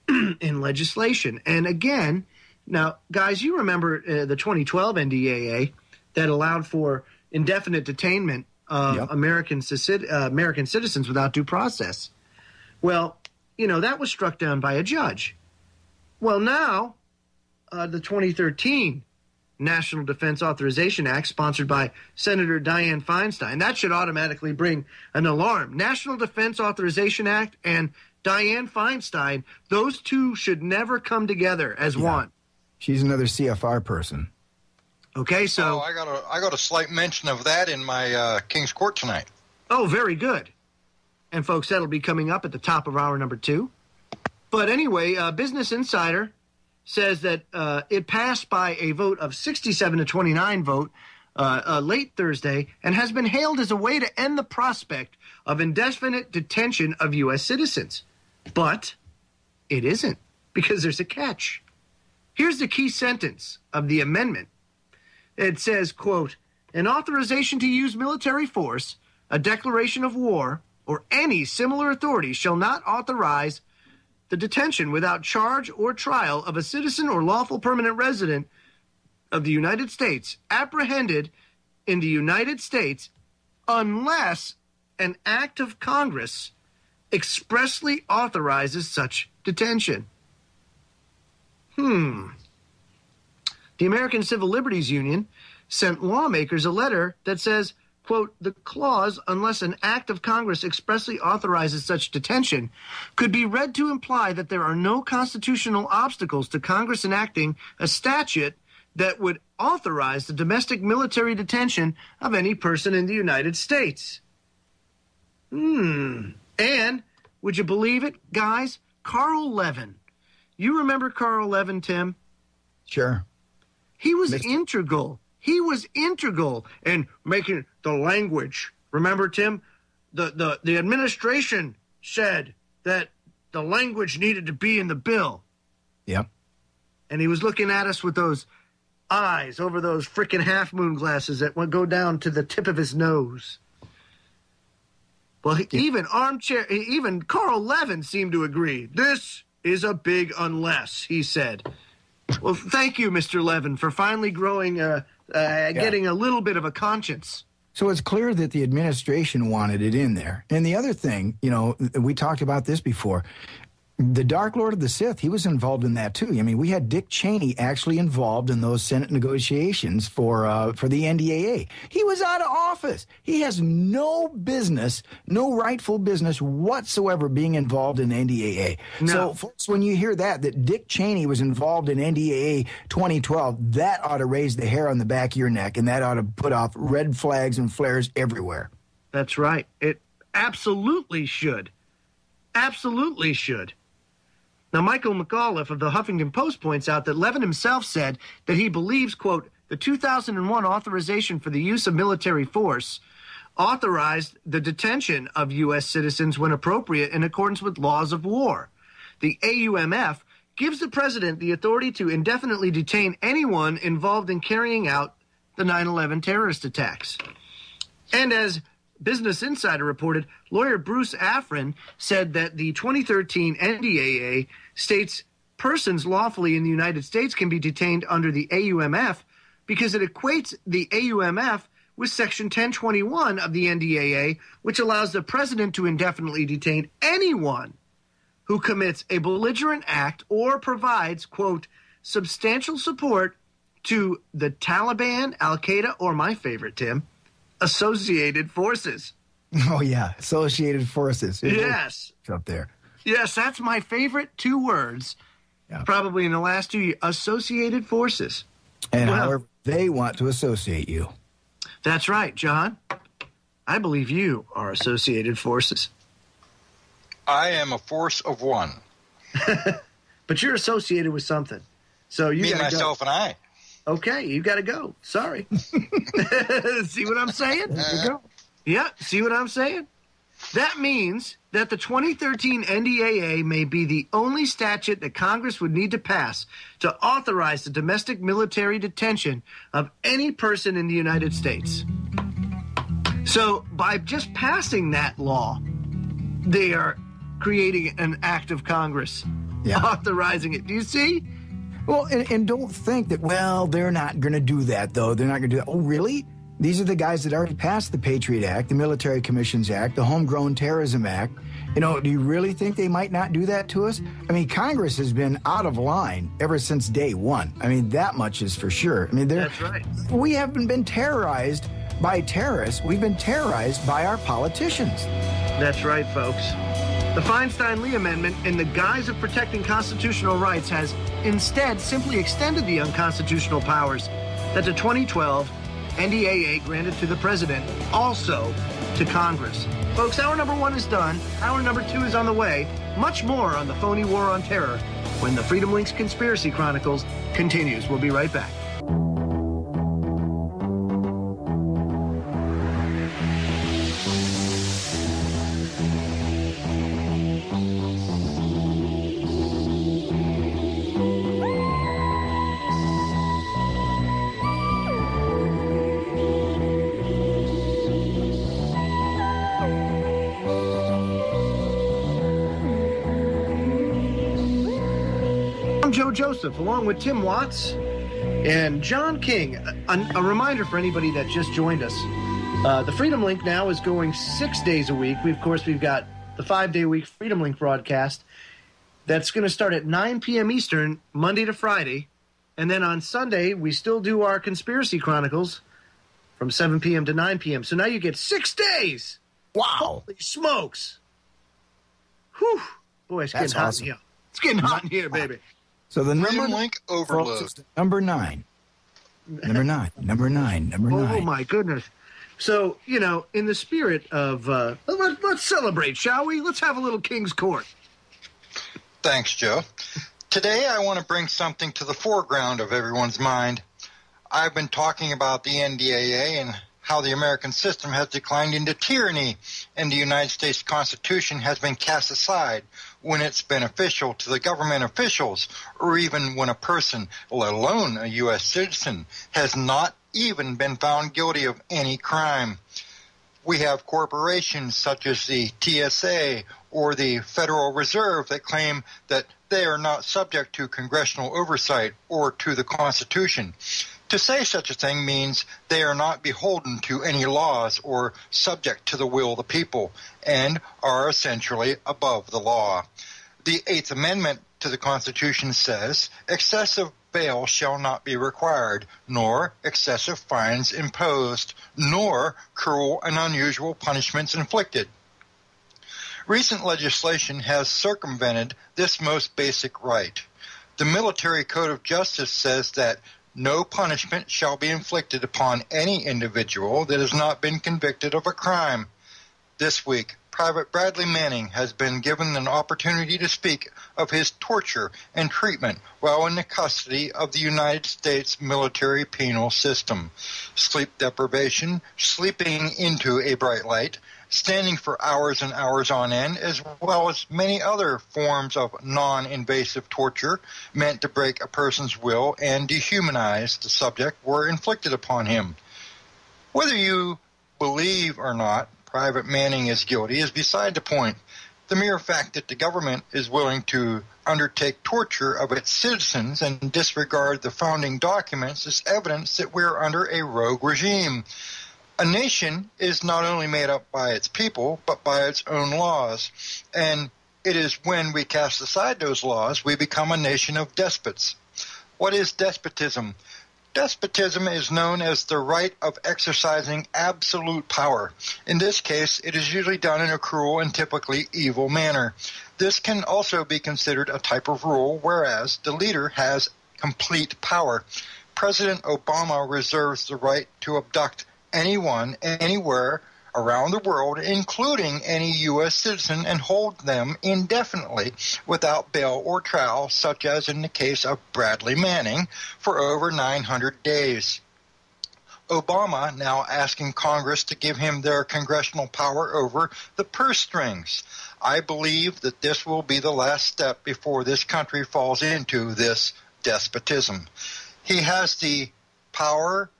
in legislation. And again, now, guys, you remember the 2012 NDAA that allowed for indefinite detainment of American citizens without due process. Well, that was struck down by a judge. Well, now, the 2013 National Defense Authorization Act, sponsored by Senator Dianne Feinstein, that should automatically bring an alarm. National Defense Authorization Act and Dianne Feinstein, those two should never come together as one. She's another CFR person. Okay, so I got a slight mention of that in my King's Court tonight. Oh, very good. And folks, that'll be coming up at the top of hour number 2. But anyway, Business Insider says that it passed by a vote of 67 to 29 vote late Thursday and has been hailed as a way to end the prospect of indefinite detention of U.S. citizens. But it isn't, because there's a catch. Here's the key sentence of the amendment. It says, quote, an authorization to use military force, a declaration of war, or any similar authority shall not authorize the detention without charge or trial of a citizen or lawful permanent resident of the United States apprehended in the United States unless an act of Congress expressly authorizes such detention. The American Civil Liberties Union sent lawmakers a letter that says, quote, the clause, unless an act of Congress expressly authorizes such detention, could be read to imply that there are no constitutional obstacles to Congress enacting a statute that would authorize the domestic military detention of any person in the United States. And, would you believe it, guys? Carl Levin. You remember Carl Levin, Tim? Sure. He was integral. He was integral in making the language. Remember, Tim? The administration said that the language needed to be in the bill. Yep. And he was looking at us with those eyes over those frickin' half-moon glasses that would go down to the tip of his nose. Well, even Carl Levin seemed to agree. This is a big unless, he said. Well, thank you, Mr. Levin, for finally growing, getting a little bit of a conscience. So it's clear that the administration wanted it in there. And the other thing, we talked about this before. The Dark Lord of the Sith, he was involved in that too. I mean, we had Dick Cheney actually involved in those Senate negotiations for the NDAA. He was out of office. He has no business, no rightful business whatsoever being involved in NDAA. No. So, folks, when you hear that Dick Cheney was involved in NDAA 2012, that ought to raise the hair on the back of your neck, and that ought to put off red flags and flares everywhere. That's right. It absolutely should. Absolutely should. Now, Michael McAuliffe of the Huffington Post points out that Levin himself said that he believes, quote, the 2001 authorization for the use of military force authorized the detention of U.S. citizens when appropriate in accordance with laws of war. The AUMF gives the president the authority to indefinitely detain anyone involved in carrying out the 9/11 terrorist attacks. And as Business Insider reported, lawyer Bruce Afrin said that the 2013 NDAA states persons lawfully in the United States can be detained under the AUMF because it equates the AUMF with Section 1021 of the NDAA, which allows the president to indefinitely detain anyone who commits a belligerent act or provides, quote, substantial support to the Taliban, Al-Qaeda, or my favorite, Tim, Associated Forces. Oh, yeah, Associated Forces. Yes. It's up there. Yes, that's my favorite two words, probably in the last 2 years, Associated Forces. And however they want to associate you. That's right, John. I believe you are Associated Forces. I am a force of one. But you're associated with something. So you Me, gotta myself, go. and I. Okay, you got to go. Sorry. See what I'm saying? There you go. Yeah, see what I'm saying? That means that the 2013 NDAA may be the only statute that Congress would need to pass to authorize the domestic military detention of any person in the United States. So by just passing that law, they are creating an act of Congress authorizing it. Do you see? Well, and don't think that, well, they're not going to do that, though. They're not going to do that. Oh, really? These are the guys that already passed the Patriot Act, the Military Commissions Act, the Homegrown Terrorism Act. Do you really think they might not do that to us? I mean, Congress has been out of line ever since day one. I mean, that much is for sure. I mean, that's right. We haven't been terrorized by terrorists. We've been terrorized by our politicians. That's right, folks. The Feinstein-Lee Amendment, in the guise of protecting constitutional rights, has instead simply extended the unconstitutional powers that the 2012 NDAA granted to the president, also to Congress. Folks, hour number 1 is done. Hour number 2 is on the way. Much more on the phony war on terror when the Freedom Links Conspiracy Chronicles continues. We'll be right back. Joseph, along with Tim Watts and John King. A reminder for anybody that just joined us. The Freedom Link now is going 6 days a week. We've got the 5-day-a-week Freedom Link broadcast that's going to start at 9 p.m. Eastern, Monday to Friday. And then on Sunday, we still do our Conspiracy Chronicles from 7 p.m. to 9 p.m. So now you get 6 days. Wow. Holy smokes. Whew. Boy, it's getting hot in here. It's getting hot in here, baby. So the Freedom Link overload. Number 9. Number 9. Number 9. Number 9. Oh, my goodness. So, in the spirit of, let's celebrate, shall we? Let's have a little King's Court. Thanks, Joe. Today I want to bring something to the foreground of everyone's mind. I've been talking about the NDAA and how the American system has declined into tyranny and the United States Constitution has been cast aside when it's beneficial to the government officials, or even when a person, let alone a U.S. citizen, has not even been found guilty of any crime. We have corporations such as the TSA or the Federal Reserve that claim that they are not subject to congressional oversight or to the Constitution. To say such a thing means they are not beholden to any laws or subject to the will of the people, and are essentially above the law. The Eighth Amendment to the Constitution says excessive bail shall not be required, nor excessive fines imposed, nor cruel and unusual punishments inflicted. Recent legislation has circumvented this most basic right. The Military Code of Justice says that no punishment shall be inflicted upon any individual that has not been convicted of a crime. This week, Private Bradley Manning has been given an opportunity to speak of his torture and treatment while in the custody of the United States military penal system. Sleep deprivation, sleeping into a bright light, standing for hours and hours on end, as well as many other forms of non-invasive torture meant to break a person's will and dehumanize the subject were inflicted upon him. Whether you believe or not Private Manning is guilty is beside the point. The mere fact that the government is willing to undertake torture of its citizens and disregard the founding documents is evidence that we're under a rogue regime. A nation is not only made up by its people, but by its own laws. And it is when we cast aside those laws we become a nation of despots. What is despotism? Despotism is known as the right of exercising absolute power. In this case, it is usually done in a cruel and typically evil manner. This can also be considered a type of rule, whereas the leader has complete power. President Obama reserves the right to abduct anyone, anywhere around the world, including any U.S. citizen, and hold them indefinitely without bail or trial, such as in the case of Bradley Manning, for over 900 days. Obama now asking Congress to give him their congressional power over the purse strings. I believe that this will be the last step before this country falls into this despotism. He has the power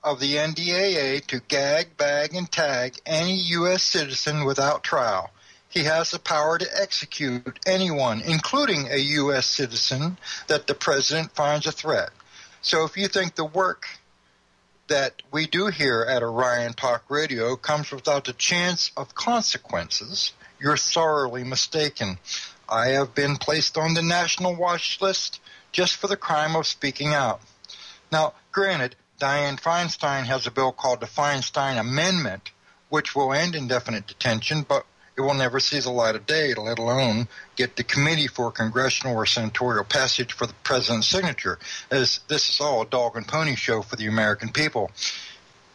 of the NDAA to gag, bag, and tag any U.S. citizen without trial. He has the power to execute anyone, including a U.S. citizen, that the president finds a threat. So if you think the work that we do here at Orion Talk Radio comes without the chance of consequences, you're thoroughly mistaken. I have been placed on the national watch list just for the crime of speaking out. Now, granted, Dianne Feinstein has a bill called the Feinstein Amendment, which will end indefinite detention, but it will never see the light of day, let alone get the committee for congressional or senatorial passage for the president's signature, as this is all a dog and pony show for the American people.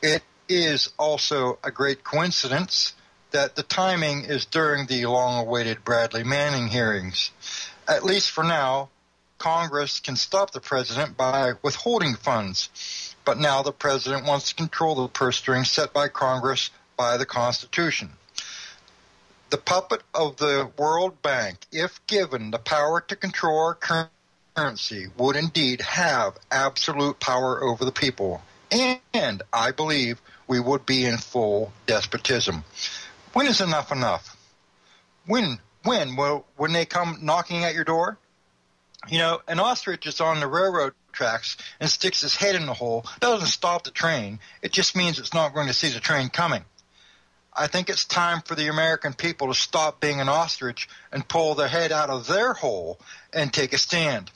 It is also a great coincidence that the timing is during the long-awaited Bradley Manning hearings. At least for now, Congress can stop the president by withholding funds. But now the president wants to control the purse strings set by Congress by the Constitution. The puppet of the World Bank, if given the power to control our currency, would indeed have absolute power over the people. And I believe we would be in full despotism. When is enough enough? When they come knocking at your door? You know, an ostrich is on the railroad tracks and sticks his head in the hole. Doesn't stop the train. It just means it's not going to see the train coming. I think it's time for the American people to stop being an ostrich and pull their head out of their hole and take a stand.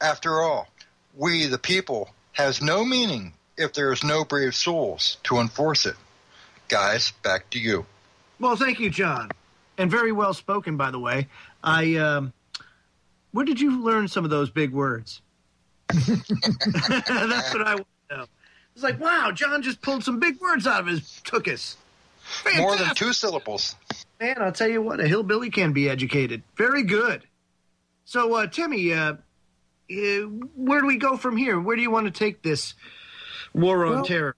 After all, we, the people, has no meaning if there is no brave souls to enforce it. Guys, back to you. Well, thank you, John. And very well spoken, by the way. Where did you learn some of those big words? That's what I want to know. It's like, wow, John just pulled some big words out of his tuchus. Fantastic. More than 2 syllables. Man, I'll tell you what, a hillbilly can be educated. Very good. So, Timmy, where do we go from here? Where do you want to take this war on terror?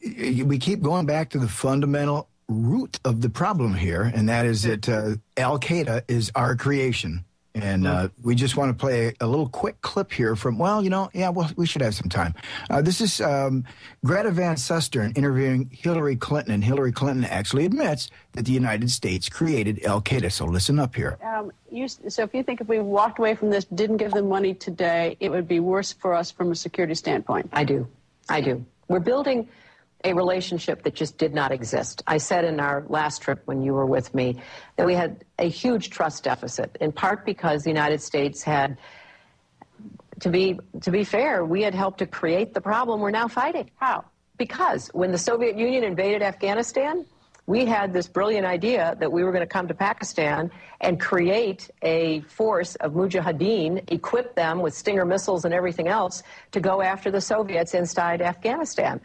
We keep going back to the fundamental root of the problem here, and that is that Al-Qaeda is our creation. And we just want to play a little quick clip here from, we should have some time. This is Greta Van Susteren interviewing Hillary Clinton, and Hillary Clinton actually admits that the United States created Al-Qaeda. So listen up here. So if you think if we walked away from this, didn't give them money today, it would be worse for us from a security standpoint. I do. We're building a relationship that just did not exist. I said in our last trip when you were with me that we had a huge trust deficit, in part because the United States had, to be fair, we had helped to create the problem we're now fighting. How? Because when the Soviet Union invaded Afghanistan, we had this brilliant idea that we were going to come to Pakistan and create a force of mujahideen, equip them with Stinger missiles and everything else to go after the Soviets inside Afghanistan.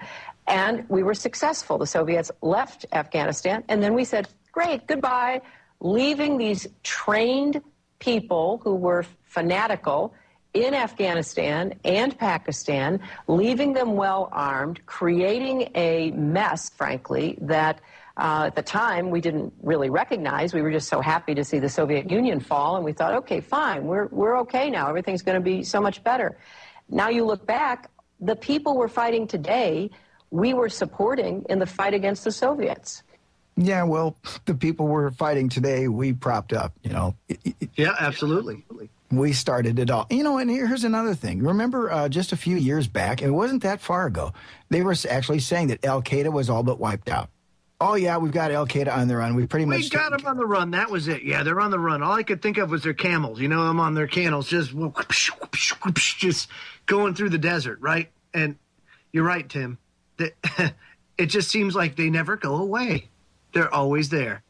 And we were successful. The Soviets left Afghanistan, and then we said, great, goodbye, leaving these trained people who were fanatical in Afghanistan and Pakistan, leaving them well armed, creating a mess, frankly, that at the time we didn't really recognize. We were just so happy to see the Soviet Union fall, and we thought, okay, fine, we're okay now. Everything's going to be so much better. Now you look back, the people we're fighting today, we were supporting in the fight against the Soviets. Yeah, well, the people we're fighting today, we propped up, Yeah, absolutely. We started it all. And here's another thing. Remember just a few years back, it wasn't that far ago, they were actually saying that Al-Qaeda was all but wiped out. Oh, yeah, we've got Al-Qaeda on the run. We got them on the run. That was it. Yeah, they're on the run. All I could think of was their camels. Them on their camels, just going through the desert, right? And you're right, Tim. It just seems like they never go away. They're always there.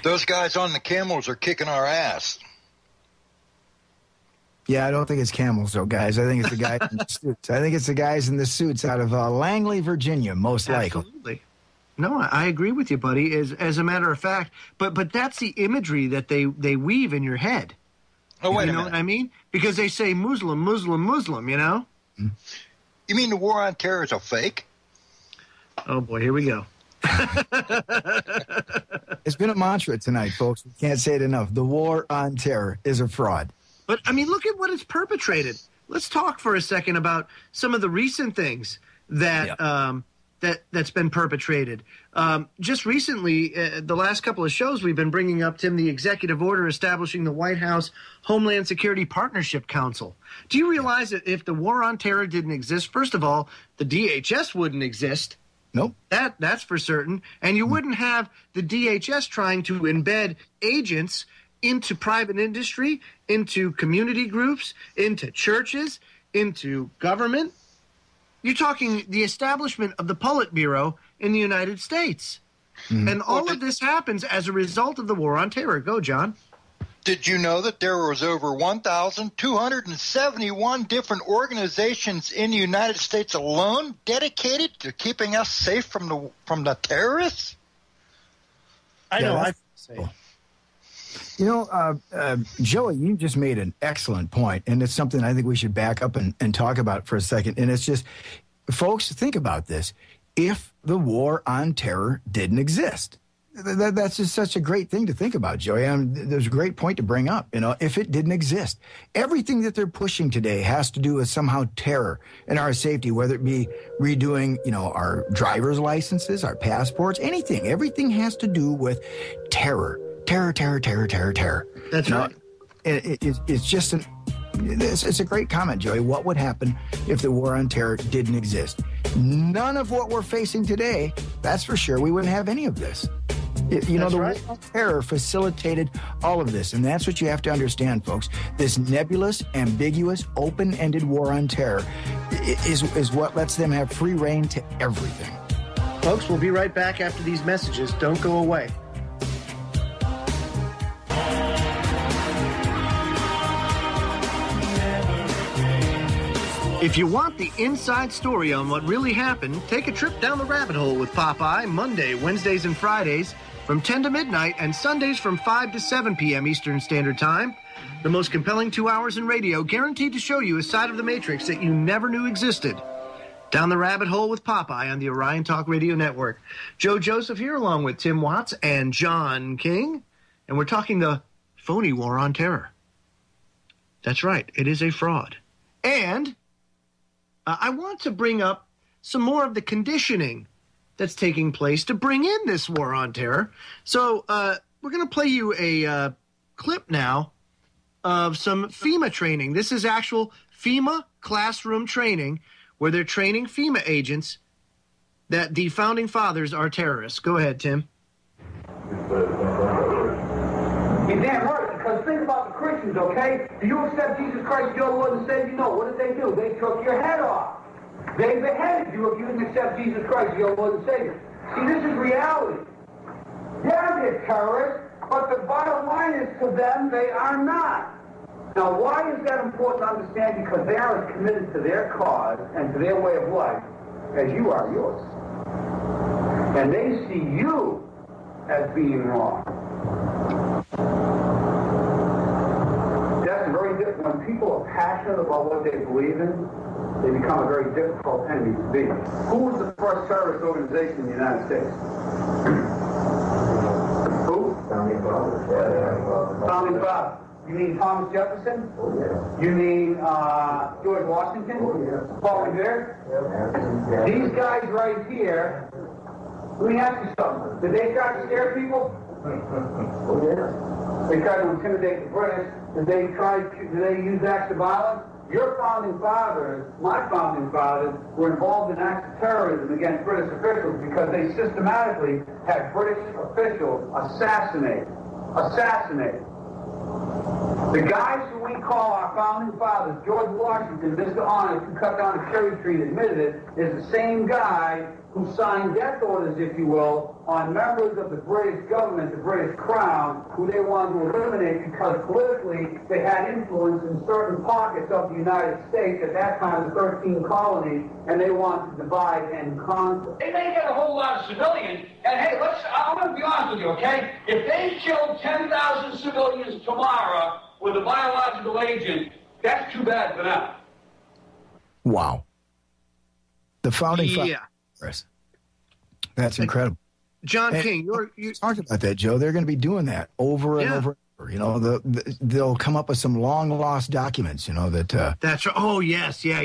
Those guys on the camels are kicking our ass. Yeah, I don't think it's camels, though, guys. I think it's the guys in the suits. I think it's the guys in the suits out of Langley, Virginia, most likely. Absolutely. No, I agree with you, buddy, as a matter of fact. But that's the imagery that they weave in your head. Oh, wait a minute. You know what I mean? Because they say Muslim, Muslim, Muslim, You mean the war on terror is a fake? Oh, boy, here we go. It's been a mantra tonight, folks. We can't say it enough. The war on terror is a fraud. But, look at what it's perpetrated. Let's talk for a second about some of the recent things that that's been perpetrated. Just recently, the last couple of shows, we've been bringing up, Tim, the executive order establishing the White House Homeland Security Partnership Council. Do you realize that if the war on terror didn't exist, first of all, the DHS wouldn't exist? Nope. That's for certain. And you wouldn't have the DHS trying to embed agents into private industry, into community groups, into churches, into government. You're talking the establishment of the Politburo in the United States. Mm-hmm. And all of this happens as a result of the war on terror. Go, John. Did you know that there was over 1,271 different organizations in the United States alone dedicated to keeping us safe from the terrorists? I know. I say. Joey, you just made an excellent point, and it's something I think we should back up and talk about for a second. And it's just, folks, think about this. If the war on terror didn't exist, that's just such a great thing to think about, Joey. There's a great point to bring up. If it didn't exist, everything that they're pushing today has to do with somehow terror and our safety, whether it be redoing, our driver's licenses, our passports, anything. Everything has to do with terror. Terror. That's right. It's just it's a great comment, Joey. What would happen if the war on terror didn't exist? None of what we're facing today, that's for sure. We wouldn't have any of this. The war on terror facilitated all of this, and that's what you have to understand, folks. This nebulous, ambiguous, open-ended war on terror is what lets them have free reign to everything. Folks, we'll be right back after these messages. Don't go away. If you want the inside story on what really happened, take a trip down the rabbit hole with Popeye Monday, Wednesdays, and Fridays from 10 to midnight and Sundays from 5 to 7 p.m. Eastern Standard Time. The most compelling 2 hours in radio, guaranteed to show you a side of the Matrix that you never knew existed. Down the rabbit hole with Popeye on the Orion Talk Radio Network. Joe Joseph here along with Tim Watts and John King. And we're talking the phony war on terror. That's right. It is a fraud. And I want to bring up some more of the conditioning that's taking place to bring in this war on terror. So we're going to play you a clip now of some FEMA training. This is actual FEMA classroom training where they're training FEMA agents that the Founding Fathers are terrorists. Go ahead, Tim. You're damn right, because think about the Christians, okay? Do you accept Jesus Christ, your Lord and Savior? No. What did they do? They took your head off. They beheaded you if you didn't accept Jesus Christ, your Lord and Savior. See, this is reality. Yeah, they're terrorists, but the bottom line is to them, they are not. Now, why is that important to understand? Because they are as committed to their cause and to their way of life as you are yours. And they see you as being wrong. That's very different. When people are passionate about what they believe in, they become a very difficult enemy to be. Who was the first terrorist organization in the United States? Who? Founding Fathers. Founding Fathers. You mean Thomas Jefferson? Oh, yeah. You mean George Washington? Oh, yeah. Paul Revere? Yeah. These guys right here, let me ask you something. Did they try to scare people? Oh, yeah. They tried to intimidate the British. Did they use acts of violence? Your founding fathers, my founding fathers, were involved in acts of terrorism against British officials because they systematically had British officials assassinated. The guys who we call our founding fathers, George Washington, Mr. Honest, who cut down a cherry tree and admitted it, is the same guy who signed death orders, if you will, on members of the British government, the British Crown, who they wanted to eliminate because politically they had influence in certain pockets of the United States, at that time the 13 colonies, and they wanted to divide and conquer. They may get a whole lot of civilians, and hey, I'm going to be honest with you, okay? If they killed 10,000 civilians tomorrow with a biological agent, that's too bad for them. Wow. The Founding Fathers. That's incredible. John King, you talked about that, Joe. They're going to be doing that over and over. You know, they'll come up with some long lost documents. You know that. That's right. Oh yes, yeah.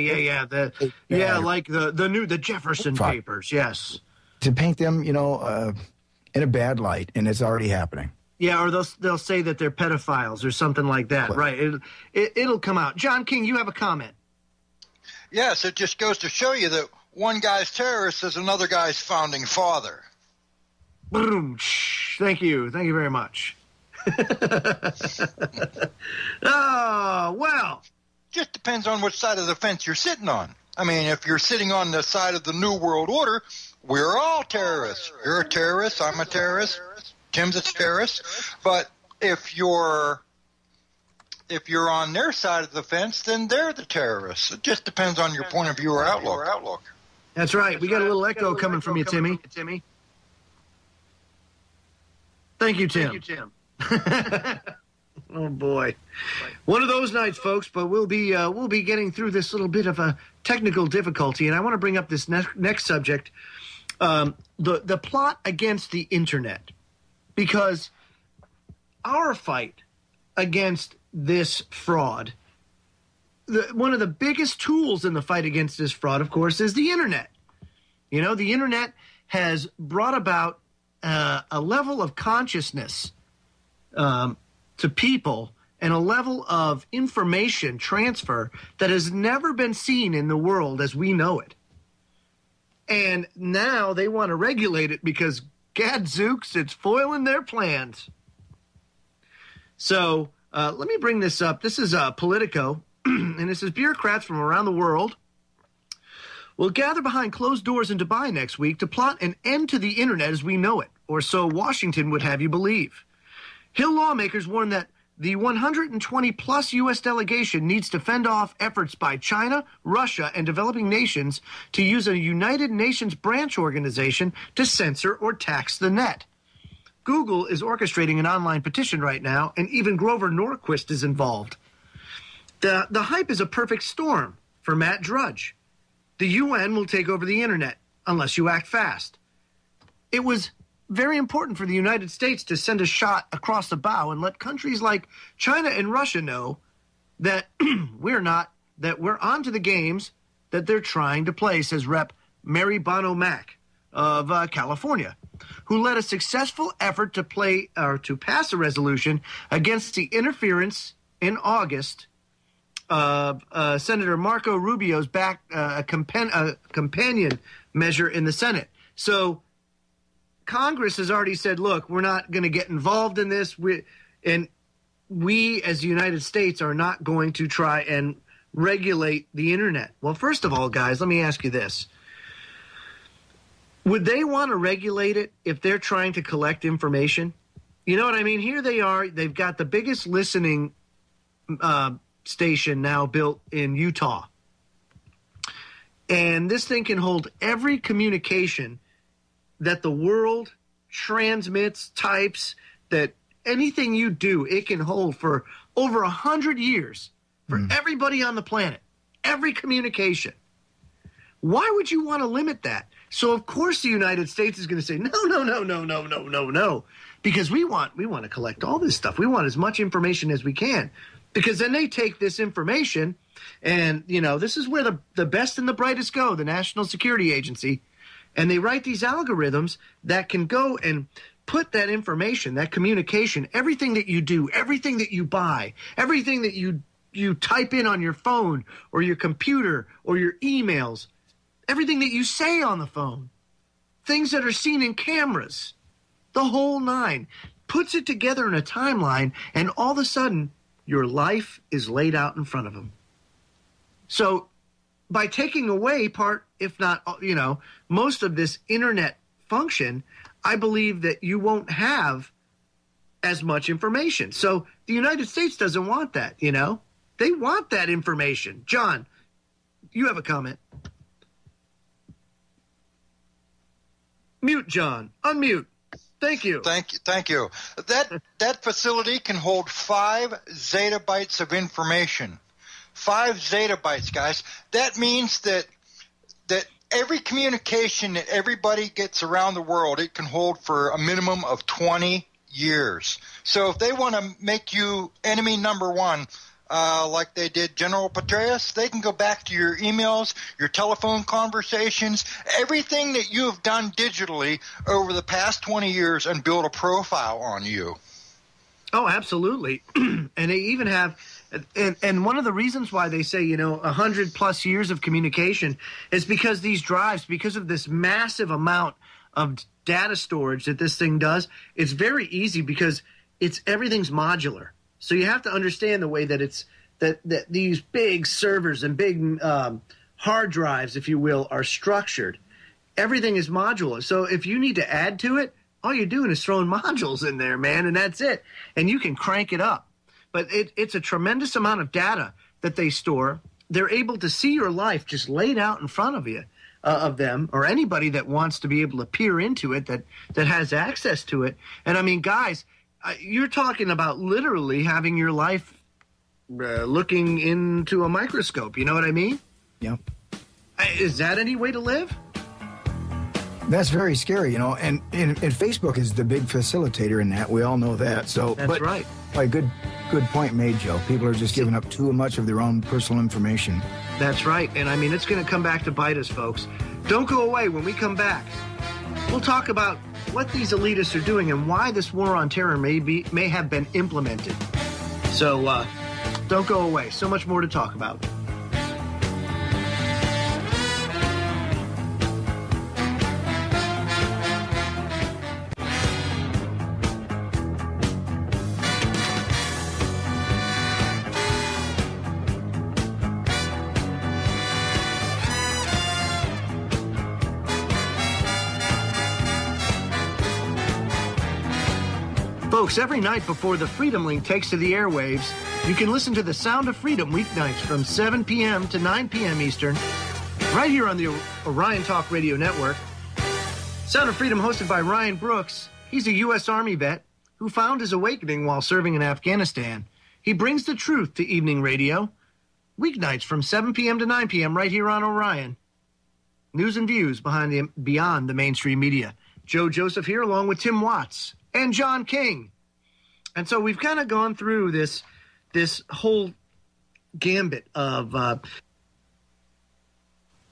Like the Jefferson papers. Yes. To paint them, in a bad light, and it's already happening. Yeah, or they'll say that they're pedophiles or something like that. Well, right. It'll come out. John King, you have a comment. Yes, it just goes to show you that one guy's terrorist is another guy's founding father. Boom. Thank you very much. Oh, well. Just depends on which side of the fence you're sitting on. I mean, if you're sitting on the side of the New World Order, we're all terrorists. You're a terrorist, I'm a terrorist, Tim's a terrorist. But if you're on their side of the fence, then they're the terrorists. It just depends on your point of view or outlook. That's right. We got a little echo coming from you, Timmy. Thank you, Tim. Oh boy, one of those nights, folks. But we'll be getting through this little bit of a technical difficulty, and I want to bring up this next subject, the plot against the internet, because our fight against this fraud, one of the biggest tools in the fight against this fraud, of course, is the internet. You know, the internet has brought about a level of consciousness to people and a level of information transfer that has never been seen in the world as we know it. And now they want to regulate it because, gadzooks, it's foiling their plans. So let me bring this up. This is Politico, and this is bureaucrats from around the world will gather behind closed doors in Dubai next week to plot an end to the internet as we know it, or so Washington would have you believe. Hill lawmakers warn that the 120-plus U.S. delegation needs to fend off efforts by China, Russia, and developing nations to use a United Nations branch organization to censor or tax the net. Google is orchestrating an online petition right now, and even Grover Norquist is involved. The hype is a perfect storm for Matt The UN will take over the internet unless you act fast. It was very important for the United States to send a shot across the bow and let countries like China and Russia know that we're on to the games that they're trying to play, says Rep. Mary Bono Mack of California, who led a successful effort to pass a resolution against the interference in August of Senator Marco Rubio's companion measure in the Senate. So Congress has already said, look, we're not going to get involved in this. We, as the United States, are not going to try and regulate the Internet. Well, first of all, guys, let me ask you this. Would they want to regulate it if they're trying to collect information? You know what I mean? Here they are. They've got the biggest listening station now built in Utah. And this thing can hold every communication that the world transmits, types, that anything you do, it can hold for over 100 years for everybody on the planet, every communication. Why would you want to limit that? So, of course, the United States is going to say, no, because we want to collect all this stuff. We want as much information as we can, because then they take this information and, this is where the best and the brightest go, the National Security Agency, and they write these algorithms that can go and put that information, that communication, everything that you do, everything that you buy, everything that you type in on your phone or your computer or your emails, everything that you say on the phone, things that are seen in cameras, the whole nine, puts it together in a timeline, and all of a sudden, your life is laid out in front of them. So by taking away part, if not, most of this Internet function, I believe that you won't have as much information. So the United States doesn't want that, They want that information. John, you have a comment. Mute, John. Unmute. Thank you. Thank you. That facility can hold 5 zettabytes of information. 5 zettabytes, guys. That means that every communication that everybody gets around the world, it can hold for a minimum of 20 years. So if they want to make you enemy number one, like they did General Petraeus, they can go back to your emails, your telephone conversations, everything that you have done digitally over the past 20 years and build a profile on you. Oh, absolutely. And they even have, and one of the reasons why they say, 100 plus years of communication is because these drives, because of this massive amount of data storage that this thing does, it's very easy because everything's modular. So you have to understand the way that it's that these big servers and big hard drives, if you will, are structured. Everything is modular. So if you need to add to it, all you're doing is throwing modules in there, man, and that's it. And you can crank it up. But it's a tremendous amount of data that they store. They're able to see your life just laid out in front of you, of them, or anybody that wants to be able to peer into it, that has access to it. And I mean, guys, you're talking about literally having your life looking into a microscope. You know what I mean? Yeah. Is that any way to live? That's very scary, and Facebook is the big facilitator in that. We all know that. So that's right. Good point made, Joe. People are just giving up too much of their own personal information. That's right. And I mean, it's going to come back to bite us, folks. Don't go away. When we come back, we'll talk about what these elitists are doing and why this war on terror may have been implemented. So don't go away. So much more to talk about. Folks, every night before the Freedom Link takes to the airwaves, you can listen to the Sound of Freedom weeknights from 7 p.m. to 9 p.m. Eastern, right here on the Orion Talk Radio Network. Sound of Freedom hosted by Ryan Brooks. He's a U.S. Army vet who found his awakening while serving in Afghanistan. He brings the truth to evening radio, weeknights from 7 p.m. to 9 p.m. right here on Orion. News and views beyond the mainstream media. Joe Joseph here, along with Tim Watts and John King. And so we've kind of gone through this whole gambit of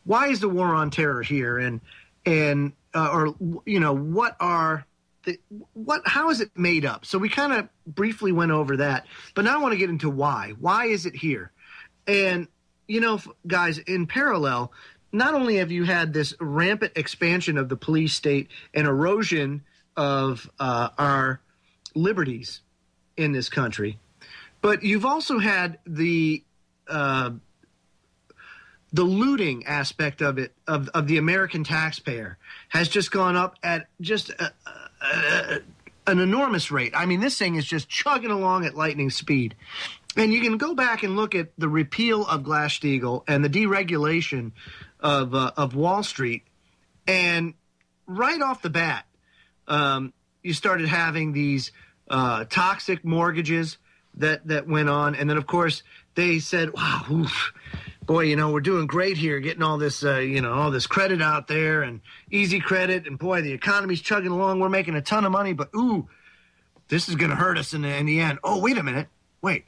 why is the war on terror here, and how is it made up? So we kind of briefly went over that, but now I want to get into why. Why is it here? And guys, in parallel, not only have you had this rampant expansion of the police state and erosion of our liberties in this country, but you've also had the looting aspect of it, of the American taxpayer, has just gone up at just an enormous rate. I mean, this thing is just chugging along at lightning speed. And you can go back and look at the repeal of Glass-Steagall and the deregulation of Wall Street, and right off the bat, you started having these toxic mortgages that went on, and then of course they said, "Wow, oof, boy, we're doing great here, getting all this, all this credit out there and easy credit, and boy, the economy's chugging along. We're making a ton of money, but ooh, this is going to hurt us in the end. Oh, wait a minute, wait."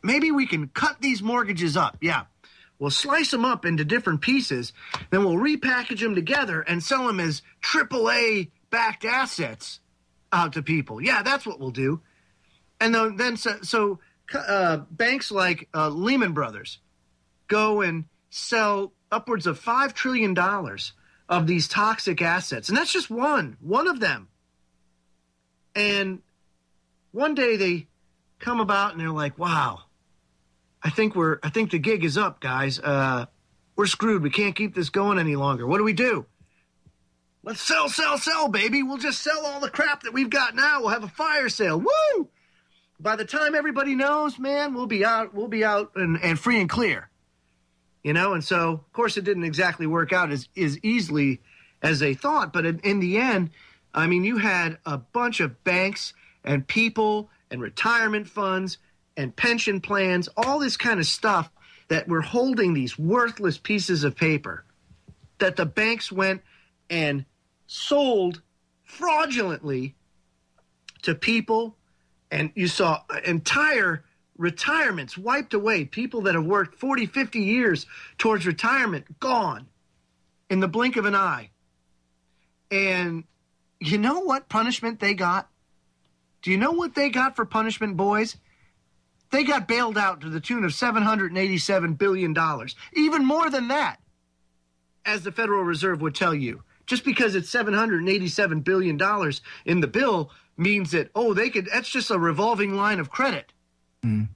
Maybe we can cut these mortgages up. Yeah. We'll slice them up into different pieces. Then we'll repackage them together and sell them as AAA backed assets out to people. Yeah, that's what we'll do. And then banks like Lehman Brothers go and sell upwards of $5 trillion of these toxic assets. And that's just one of them. And one day they come about and they're like, "Wow, I think the gig is up, guys. We're screwed. We can't keep this going any longer. What do we do? Let's sell, baby. We'll just sell all the crap that we've got now. We'll have a fire sale. Woo! By the time everybody knows, man, we'll be out and free and clear." And so, of course, it didn't exactly work out as easily as they thought. But in the end, I mean, you had a bunch of banks and people and retirement funds and pension plans, all this kind of stuff that were holding these worthless pieces of paper that the banks went and sold fraudulently to people. And you saw entire retirements wiped away, people that have worked 40, 50 years towards retirement, gone in the blink of an eye. And you know what punishment they got? Do you know what they got for punishment, boys? They got bailed out to the tune of $787 billion. Even more than that, as the Federal Reserve would tell you. Just because it's $787 billion in the bill means that, that's just a revolving line of credit. Mm.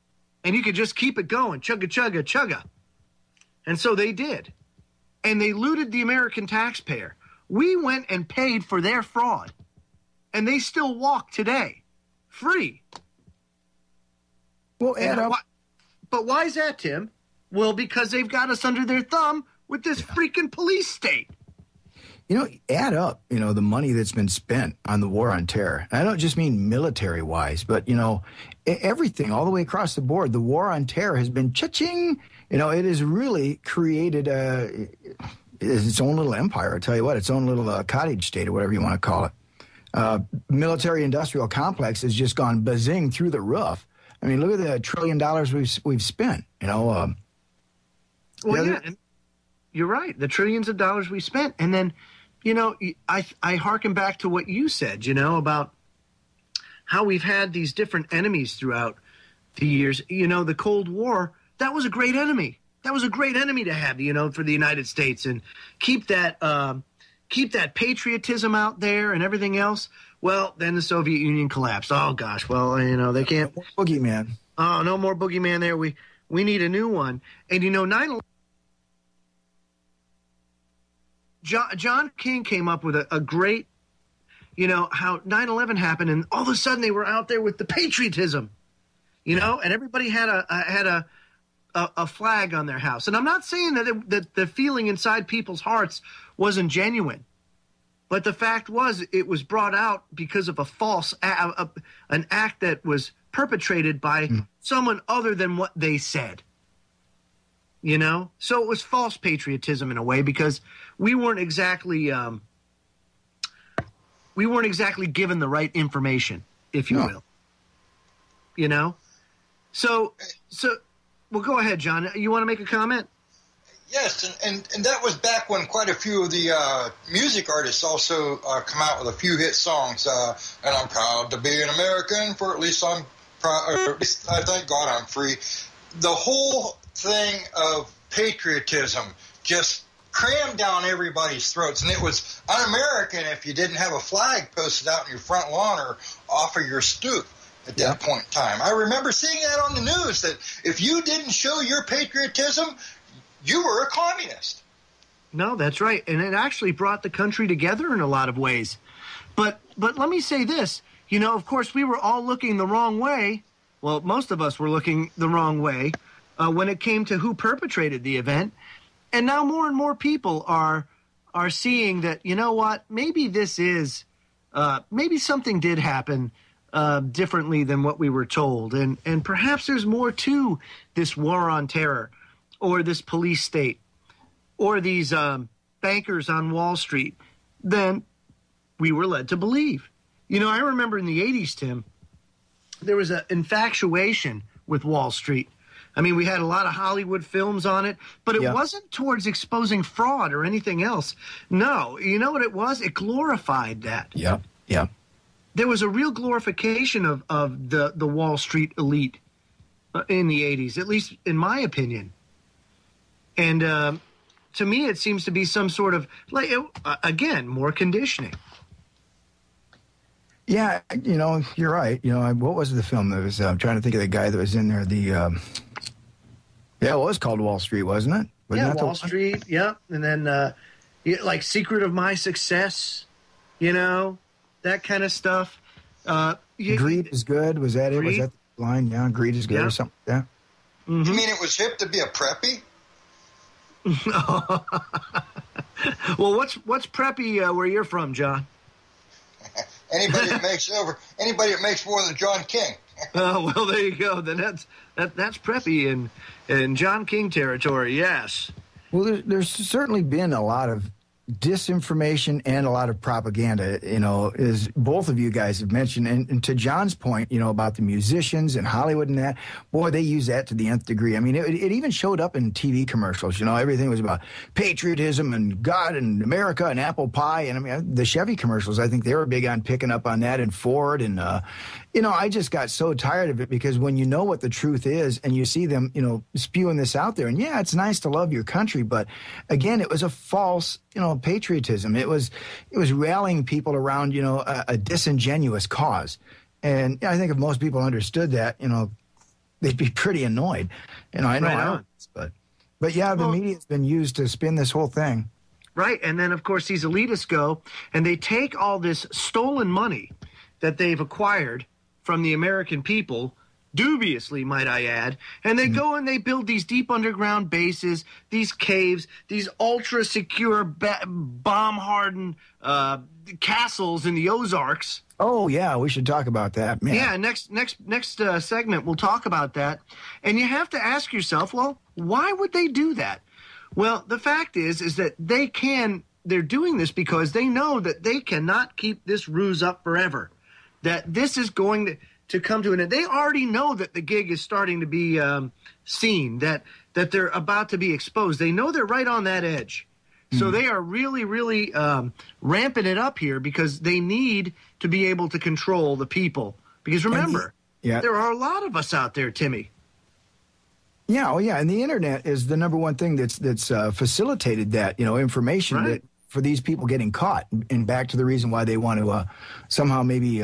And you could just keep it going, chugga, chugga, chugga. And so they did. And they looted the American taxpayer. We went and paid for their fraud. And they still walk today. Free. Well, but why is that, Tim? Well, because they've got us under their thumb with this freaking police state. Add up, the money that's been spent on the war on terror. And I don't just mean military-wise, but, everything all the way across the board. The war on terror has been cha-ching. It has really created its own little empire, I tell you what, its own little cottage state or whatever you want to call it. Military-industrial complex has just gone bazing through the roof. I mean, look at the $1 trillion we've spent. And you're right. The trillions of dollars we spent, and then, I hearken back to what you said, about how we've had these different enemies throughout the years. The Cold War, that was a great enemy. That was a great enemy to have, for the United States, and keep that patriotism out there and everything else. Well, then the Soviet Union collapsed. Oh, gosh. Well, they can't. No more boogeyman. Oh, no more boogeyman there. We need a new one. And, 9/11. John King came up with a great, how 9/11 happened, and all of a sudden they were out there with the patriotism, and everybody had a flag on their house. And I'm not saying that the feeling inside people's hearts wasn't genuine. But the fact was, it was brought out because of a false, an act that was perpetrated by someone other than what they said. So it was false patriotism in a way, because we weren't exactly weren't exactly given the right information, if you will. You know? So, well, go ahead, John. You want to make a comment? Yes, and that was back when quite a few of the music artists also come out with a few hit songs. And I'm proud to be an American, for at least I'm proud, or at least I thank God I'm free. The whole thing of patriotism just crammed down everybody's throats, and it was un-American if you didn't have a flag posted out in your front lawn or off of your stoop at that point in time. I remember seeing that on the news, that if you didn't show your patriotism, you were a communist. No, that's right. And it actually brought the country together in a lot of ways. But let me say this. You know, of course, we were all looking the wrong way. Well, most of us were looking the wrong way when it came to who perpetrated the event. And now more and more people are seeing that, you know what, maybe this is, maybe something did happen differently than what we were told. And perhaps there's more to this war on terror, or this police state, or these bankers on Wall Street than we were led to believe. You know, I remember in the 80s, Tim, there was an infatuation with Wall Street. I mean, we had a lot of Hollywood films on it, but it wasn't towards exposing fraud or anything else. No, you know what it was? It glorified that. Yeah. There was a real glorification of the Wall Street elite in the 80s, at least in my opinion. And to me, it seems to be some sort of, like, again, more conditioning. Yeah, you know, you're right. You know, what was the film that was, I'm trying to think of the guy that was in there, it was called Wall Street, wasn't it? Wasn't Wall Street, and then, like, Secret of My Success, you know, that kind of stuff. Greed is good, was that it? Was that the line? Yeah, greed is good or something, yeah. Mm-hmm. You mean it was hip to be a preppy? Well, what's preppy where you're from, John? Anybody that makes more than John King. Oh, well, there you go. Then that's preppy in John King territory. Yes. Well, there's certainly been a lot of disinformation and a lot of propaganda, you know, as both of you guys have mentioned. And to John's point, you know, about the musicians and Hollywood and that, boy, they use that to the nth degree. I mean, it even showed up in TV commercials. You know, everything was about patriotism and God and America and apple pie. And I mean, the Chevy commercials, I think they were big on picking up on that, and Ford. And, you know, I just got so tired of it, because when you know what the truth is and you see them, you know, spewing this out there, and yeah, it's nice to love your country, but again, it was a false, you know, patriotism. It was rallying people around, you know, a disingenuous cause. And I think if most people understood that, you know, they'd be pretty annoyed. You know, I know I was, but yeah, the media's been used to spin this whole thing. Right. And then, of course, these elitists go and they take all this stolen money that they've acquired from the American people, dubiously, might I add, and they go and they build these deep underground bases, these caves, these ultra-secure, bomb-hardened castles in the Ozarks. Oh, yeah, we should talk about that. Man. Yeah, next segment, we'll talk about that. And you have to ask yourself, well, why would they do that? Well, the fact is that they're doing this because they know that they cannot keep this ruse up forever, that this is going to come to an end. They already know that the gig is starting to be seen, that they're about to be exposed. They know they're right on that edge. So they are really, really ramping it up here because they need to be able to control the people. Because remember, there are a lot of us out there, Timmy. Yeah, oh yeah, and the internet is the number one thing that's facilitated that, you know, information that for these people getting caught. And back to the reason why they want to somehow maybe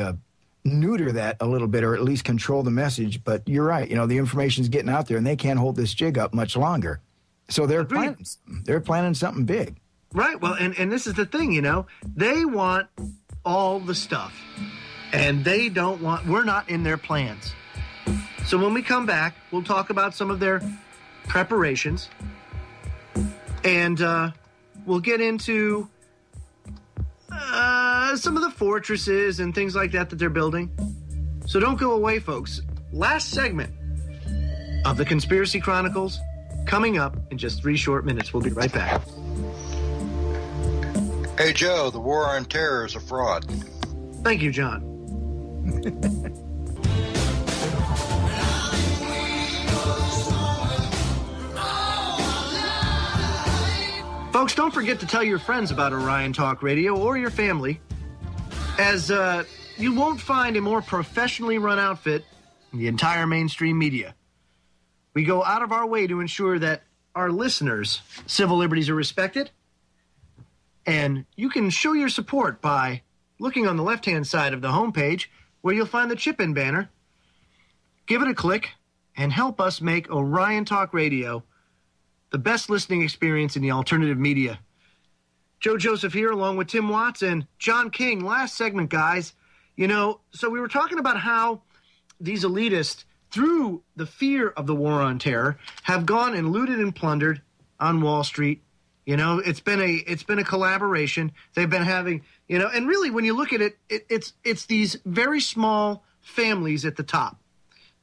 neuter that a little bit, or at least control the message. But you're right, you know, the information's getting out there, and they can't hold this jig up much longer. So they're planning something big. Right. Well, and this is the thing, you know, they want all the stuff, and we're not in their plans. So when we come back, we'll talk about some of their preparations, and we'll get into some of the fortresses and things like that they're building. So don't go away, folks. Last segment of the Conspiracy Chronicles coming up in just 3 short minutes. We'll be right back. Hey, Joe, the war on terror is a fraud. Thank you, John. Folks, don't forget to tell your friends about Orion Talk Radio or your family, as you won't find a more professionally run outfit in the entire mainstream media. We go out of our way to ensure that our listeners' civil liberties are respected, and you can show your support by looking on the left-hand side of the homepage where you'll find the chip-in banner. Give it a click and help us make Orion Talk Radio the best listening experience in the alternative media. Joe Joseph here along with Tim Watts and John King. Last segment, guys. So we were talking about how these elitists, through the fear of the war on terror, have gone and looted and plundered on Wall Street. It's been a collaboration. They've been having, and really when you look at it, it's these very small families at the top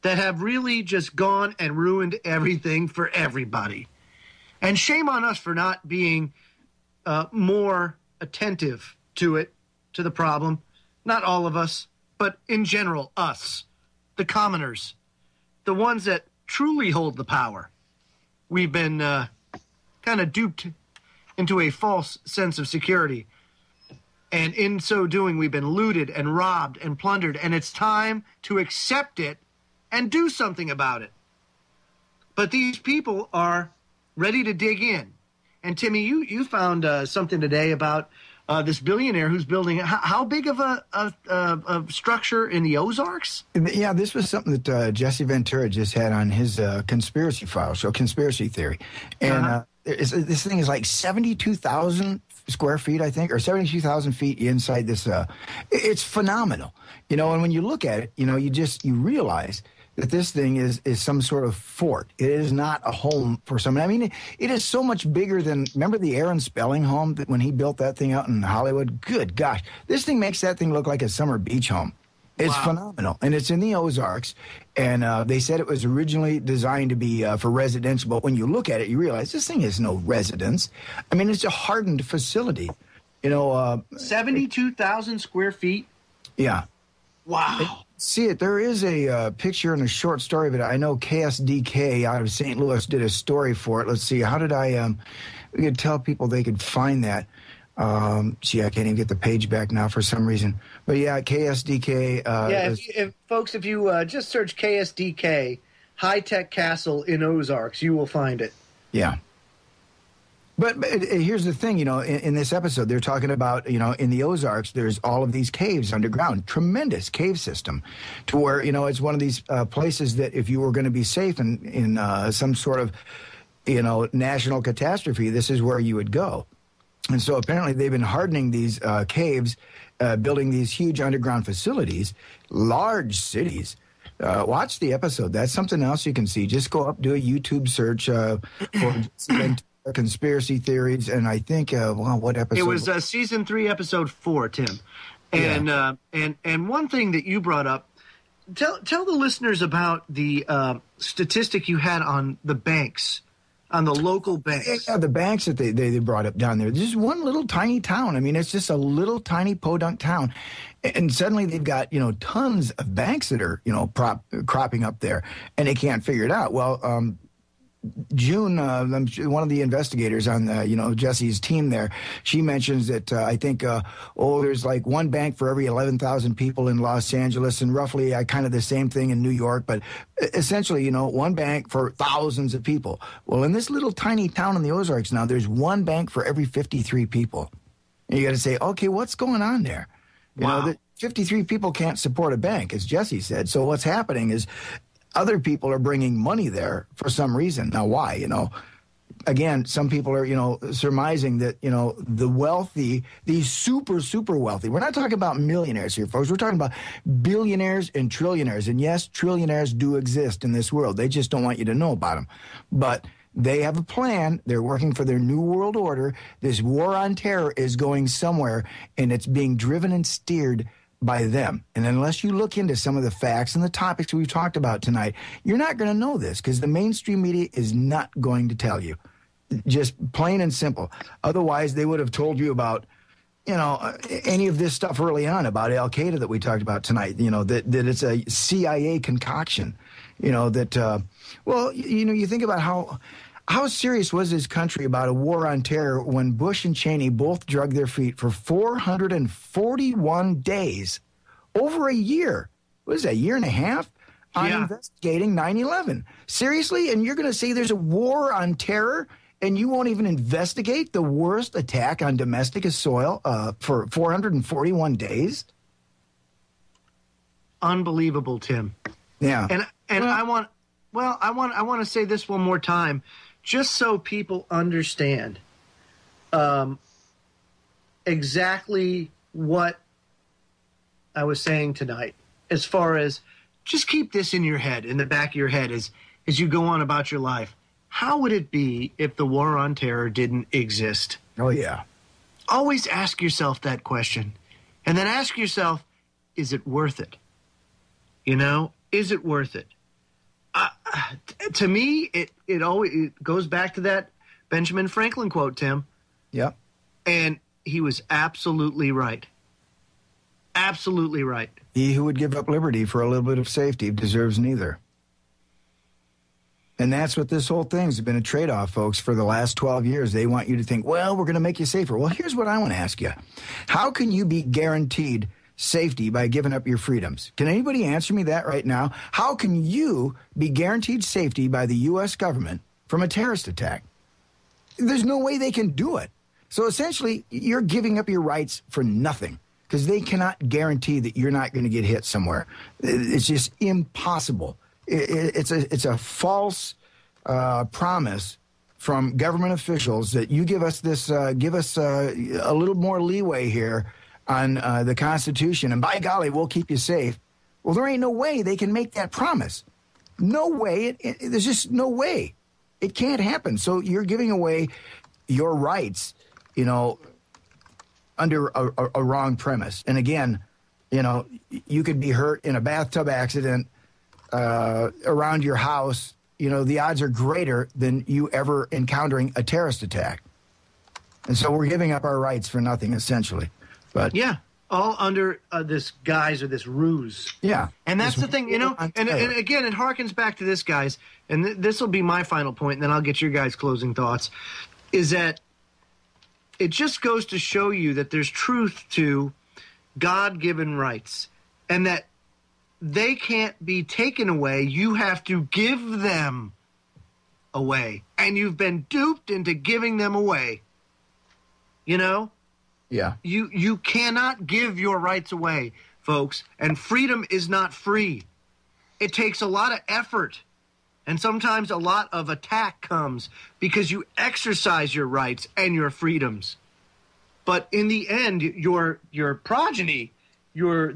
that have really just gone and ruined everything for everybody. And shame on us for not being more attentive to the problem. Not all of us, but in general, us, the commoners, the ones that truly hold the power. We've been kind of duped into a false sense of security. And in so doing, we've been looted and robbed and plundered. And it's time to accept it and do something about it. But these people are ready to dig in. And Timmy, you found something today about this billionaire who's building how big of a structure in the Ozarks? Yeah, this was something that Jesse Ventura just had on his conspiracy file show, Conspiracy Theory. And this thing is like 72,000 square feet, I think, or 72,000 feet inside this. It's phenomenal. And when you look at it, you realize that this thing is some sort of fort. It is not a home for someone. I mean, it is so much bigger than, remember the Aaron Spelling home that when he built that thing out in Hollywood? Good gosh. This thing makes that thing look like a summer beach home. It's phenomenal. And it's in the Ozarks. And they said it was originally designed to be for residential. But when you look at it, you realize this thing is no residence. I mean, it's a hardened facility. 72,000 square feet? Yeah. Wow. See it. There is a picture and a short story of it. I know KSDK out of St. Louis did a story for it. Let's see. How did I we could tell people they could find that. Gee, I can't even get the page back now for some reason. But yeah, KSDK. If you just search KSDK, High Tech Castle in Ozarks, you will find it. Yeah. But here's the thing, in this episode, they're talking about, in the Ozarks, there's all of these caves underground, tremendous cave system to where, it's one of these places that if you were going to be safe in some sort of, national catastrophe, this is where you would go. And so apparently they've been hardening these caves, building these huge underground facilities, large cities. Watch the episode. That's something else you can see. Just go up, do a YouTube search for Conspiracy Theories, and I think what episode? It was season 3, episode 4, Tim. And and one thing that you brought up, tell the listeners about the statistic you had on the banks, on the local banks. Yeah, the banks that they brought up down there. This is one little tiny town. I mean, it's just a little tiny podunk town, and suddenly they've got tons of banks that are cropping up there, and they can't figure it out. Well. June, one of the investigators on Jesse's team there, she mentions that I think there's like one bank for every 11,000 people in Los Angeles, and roughly kind of the same thing in New York, but essentially one bank for thousands of people. Well, in this little tiny town in the Ozarks now, there's one bank for every 53 people, and you got to say, okay, what's going on there? Wow. 53 people can't support a bank, as Jesse said. So what's happening is other people are bringing money there for some reason. Now, why? Again, some people are, surmising that, the wealthy, these super, super wealthy, we're not talking about millionaires here, folks. We're talking about billionaires and trillionaires. And yes, trillionaires do exist in this world. They just don't want you to know about them. But they have a plan. They're working for their new world order. This war on terror is going somewhere, and it's being driven and steered by them. And unless you look into some of the facts and the topics we've talked about tonight, you're not going to know this because the mainstream media is not going to tell you. Just plain and simple. Otherwise, they would have told you about, any of this stuff early on about Al Qaeda that we talked about tonight. That it's a CIA concoction. You think about how serious was this country about a war on terror when Bush and Cheney both drug their feet for 441 days, over a year. What is that, a year and a half? On investigating 9/11. Seriously? And you're going to say there's a war on terror and you won't even investigate the worst attack on domestic soil for 441 days? Unbelievable, Tim. Yeah. And I want to say this one more time, just so people understand exactly what I was saying tonight, as far as just keep this in your head, in the back of your head as you go on about your life. How would it be if the war on terror didn't exist? Oh, yeah. Always ask yourself that question. And then ask yourself, is it worth it? Is it worth it? To me, it always goes back to that Benjamin Franklin quote, Tim. Yep. And he was absolutely right. Absolutely right. He who would give up liberty for a little bit of safety deserves neither. And that's what this whole thing's been, a trade-off, folks, for the last 12 years. They want you to think, well, we're going to make you safer. Well, here's what I want to ask you. How can you be guaranteed safety by giving up your freedoms? Can anybody answer me that right now? How can you be guaranteed safety by the U.S. government from a terrorist attack? There's no way they can do it. So essentially, you're giving up your rights for nothing, because they cannot guarantee that you're not going to get hit somewhere. It's just impossible. It's a false promise from government officials that you give us this, a little more leeway here on the Constitution, and by golly, we'll keep you safe. Well, there ain't no way they can make that promise. No way. There's just no way. It can't happen. So you're giving away your rights, under a wrong premise. And again, you could be hurt in a bathtub accident around your house. The odds are greater than you ever encountering a terrorist attack. And so we're giving up our rights for nothing, essentially. But yeah, all under this guise or this ruse. Yeah. And that's the thing, and again, it harkens back to this, guys, and this will be my final point, and then I'll get your guys' closing thoughts, is that it just goes to show you that there's truth to God-given rights, and that they can't be taken away. You have to give them away. And you've been duped into giving them away. Yeah. You cannot give your rights away, folks. And freedom is not free. It takes a lot of effort. And sometimes a lot of attack comes because you exercise your rights and your freedoms. But in the end, your progeny, your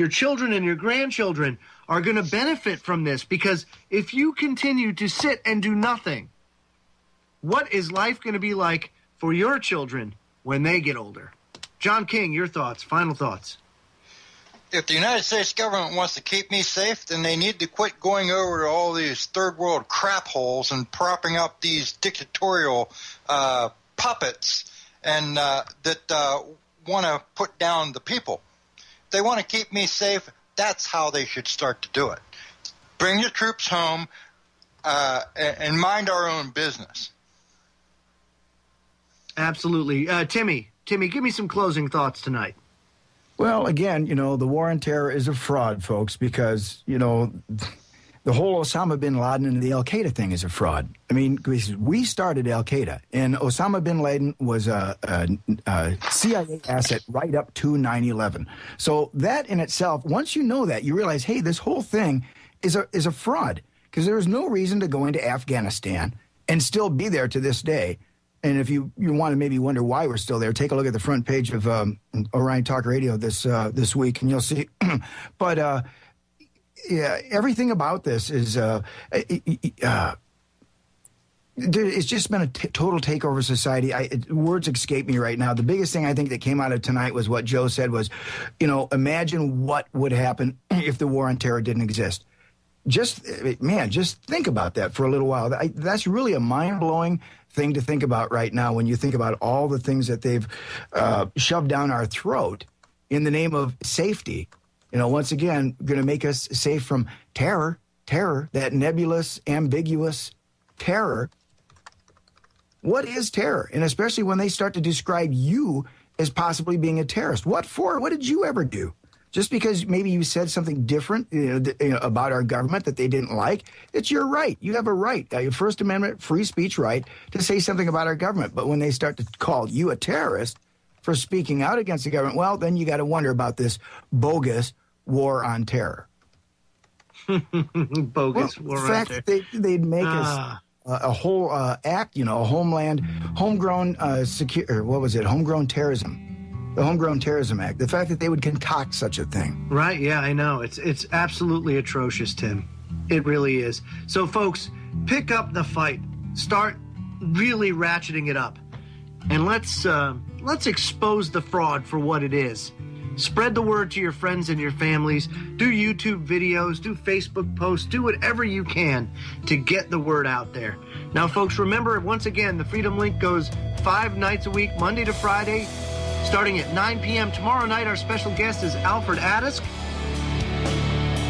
children and your grandchildren are going to benefit from this, because if you continue to sit and do nothing, what is life going to be like for your children when they get older? John King, your thoughts, final thoughts. If the United States government wants to keep me safe, then they need to quit going over to all these third world crap holes and propping up these dictatorial puppets and that want to put down the people. If they want to keep me safe, that's how they should start to do it. Bring your troops home and mind our own business. Absolutely. Timmy, give me some closing thoughts tonight. Well, again, the war on terror is a fraud, folks, because, the whole Osama bin Laden and the Al Qaeda thing is a fraud. I mean, we started Al Qaeda, and Osama bin Laden was a CIA asset right up to 9/11. So that in itself, once you know that, you realize, hey, this whole thing is a fraud, because there is no reason to go into Afghanistan and still be there to this day. And if you want to maybe wonder why we're still there, take a look at the front page of Orion Talk Radio this week, and you'll see. But yeah, everything about this is it's just been a total takeover society. Words escape me right now. The biggest thing I think that came out of tonight was what Joe said was, imagine what would happen if the war on terror didn't exist. Just think about that for a little while. That's really a mind-blowing thing to think about right now when you think about all the things that they've shoved down our throat in the name of safety. You know, once again, going to make us safe from terror, that nebulous, ambiguous terror. What is terror? And especially when they start to describe you as possibly being a terrorist. What for? What did you ever do? Just because maybe you said something different about our government that they didn't like, it's your right. You have a right, your First Amendment free speech right to say something about our government. But when they start to call you a terrorist for speaking out against the government, well, then you got to wonder about this bogus war on terror. Bogus war on terror. In fact, they'd make us a whole act, a homegrown homegrown terrorism. The Homegrown Terrorism Act, the fact that they would concoct such a thing. Right, yeah, I know. It's absolutely atrocious, Tim. It really is. So, folks, pick up the fight. Start really ratcheting it up. And let's expose the fraud for what it is. Spread the word to your friends and your families. Do YouTube videos, do Facebook posts, do whatever you can to get the word out there. Now, folks, remember, once again, the Freedom Link goes 5 nights a week, Monday to Friday, starting at 9 p.m. Tomorrow night, our special guest is Alfred Adisk.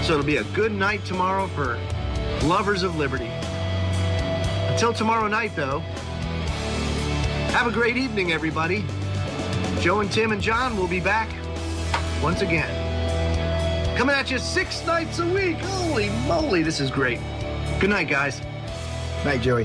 So it'll be a good night tomorrow for lovers of liberty. Until tomorrow night, though, have a great evening, everybody. Joe and Tim and John will be back once again. Coming at you 6 nights a week. Holy moly, this is great. Good night, guys. Night, Joey.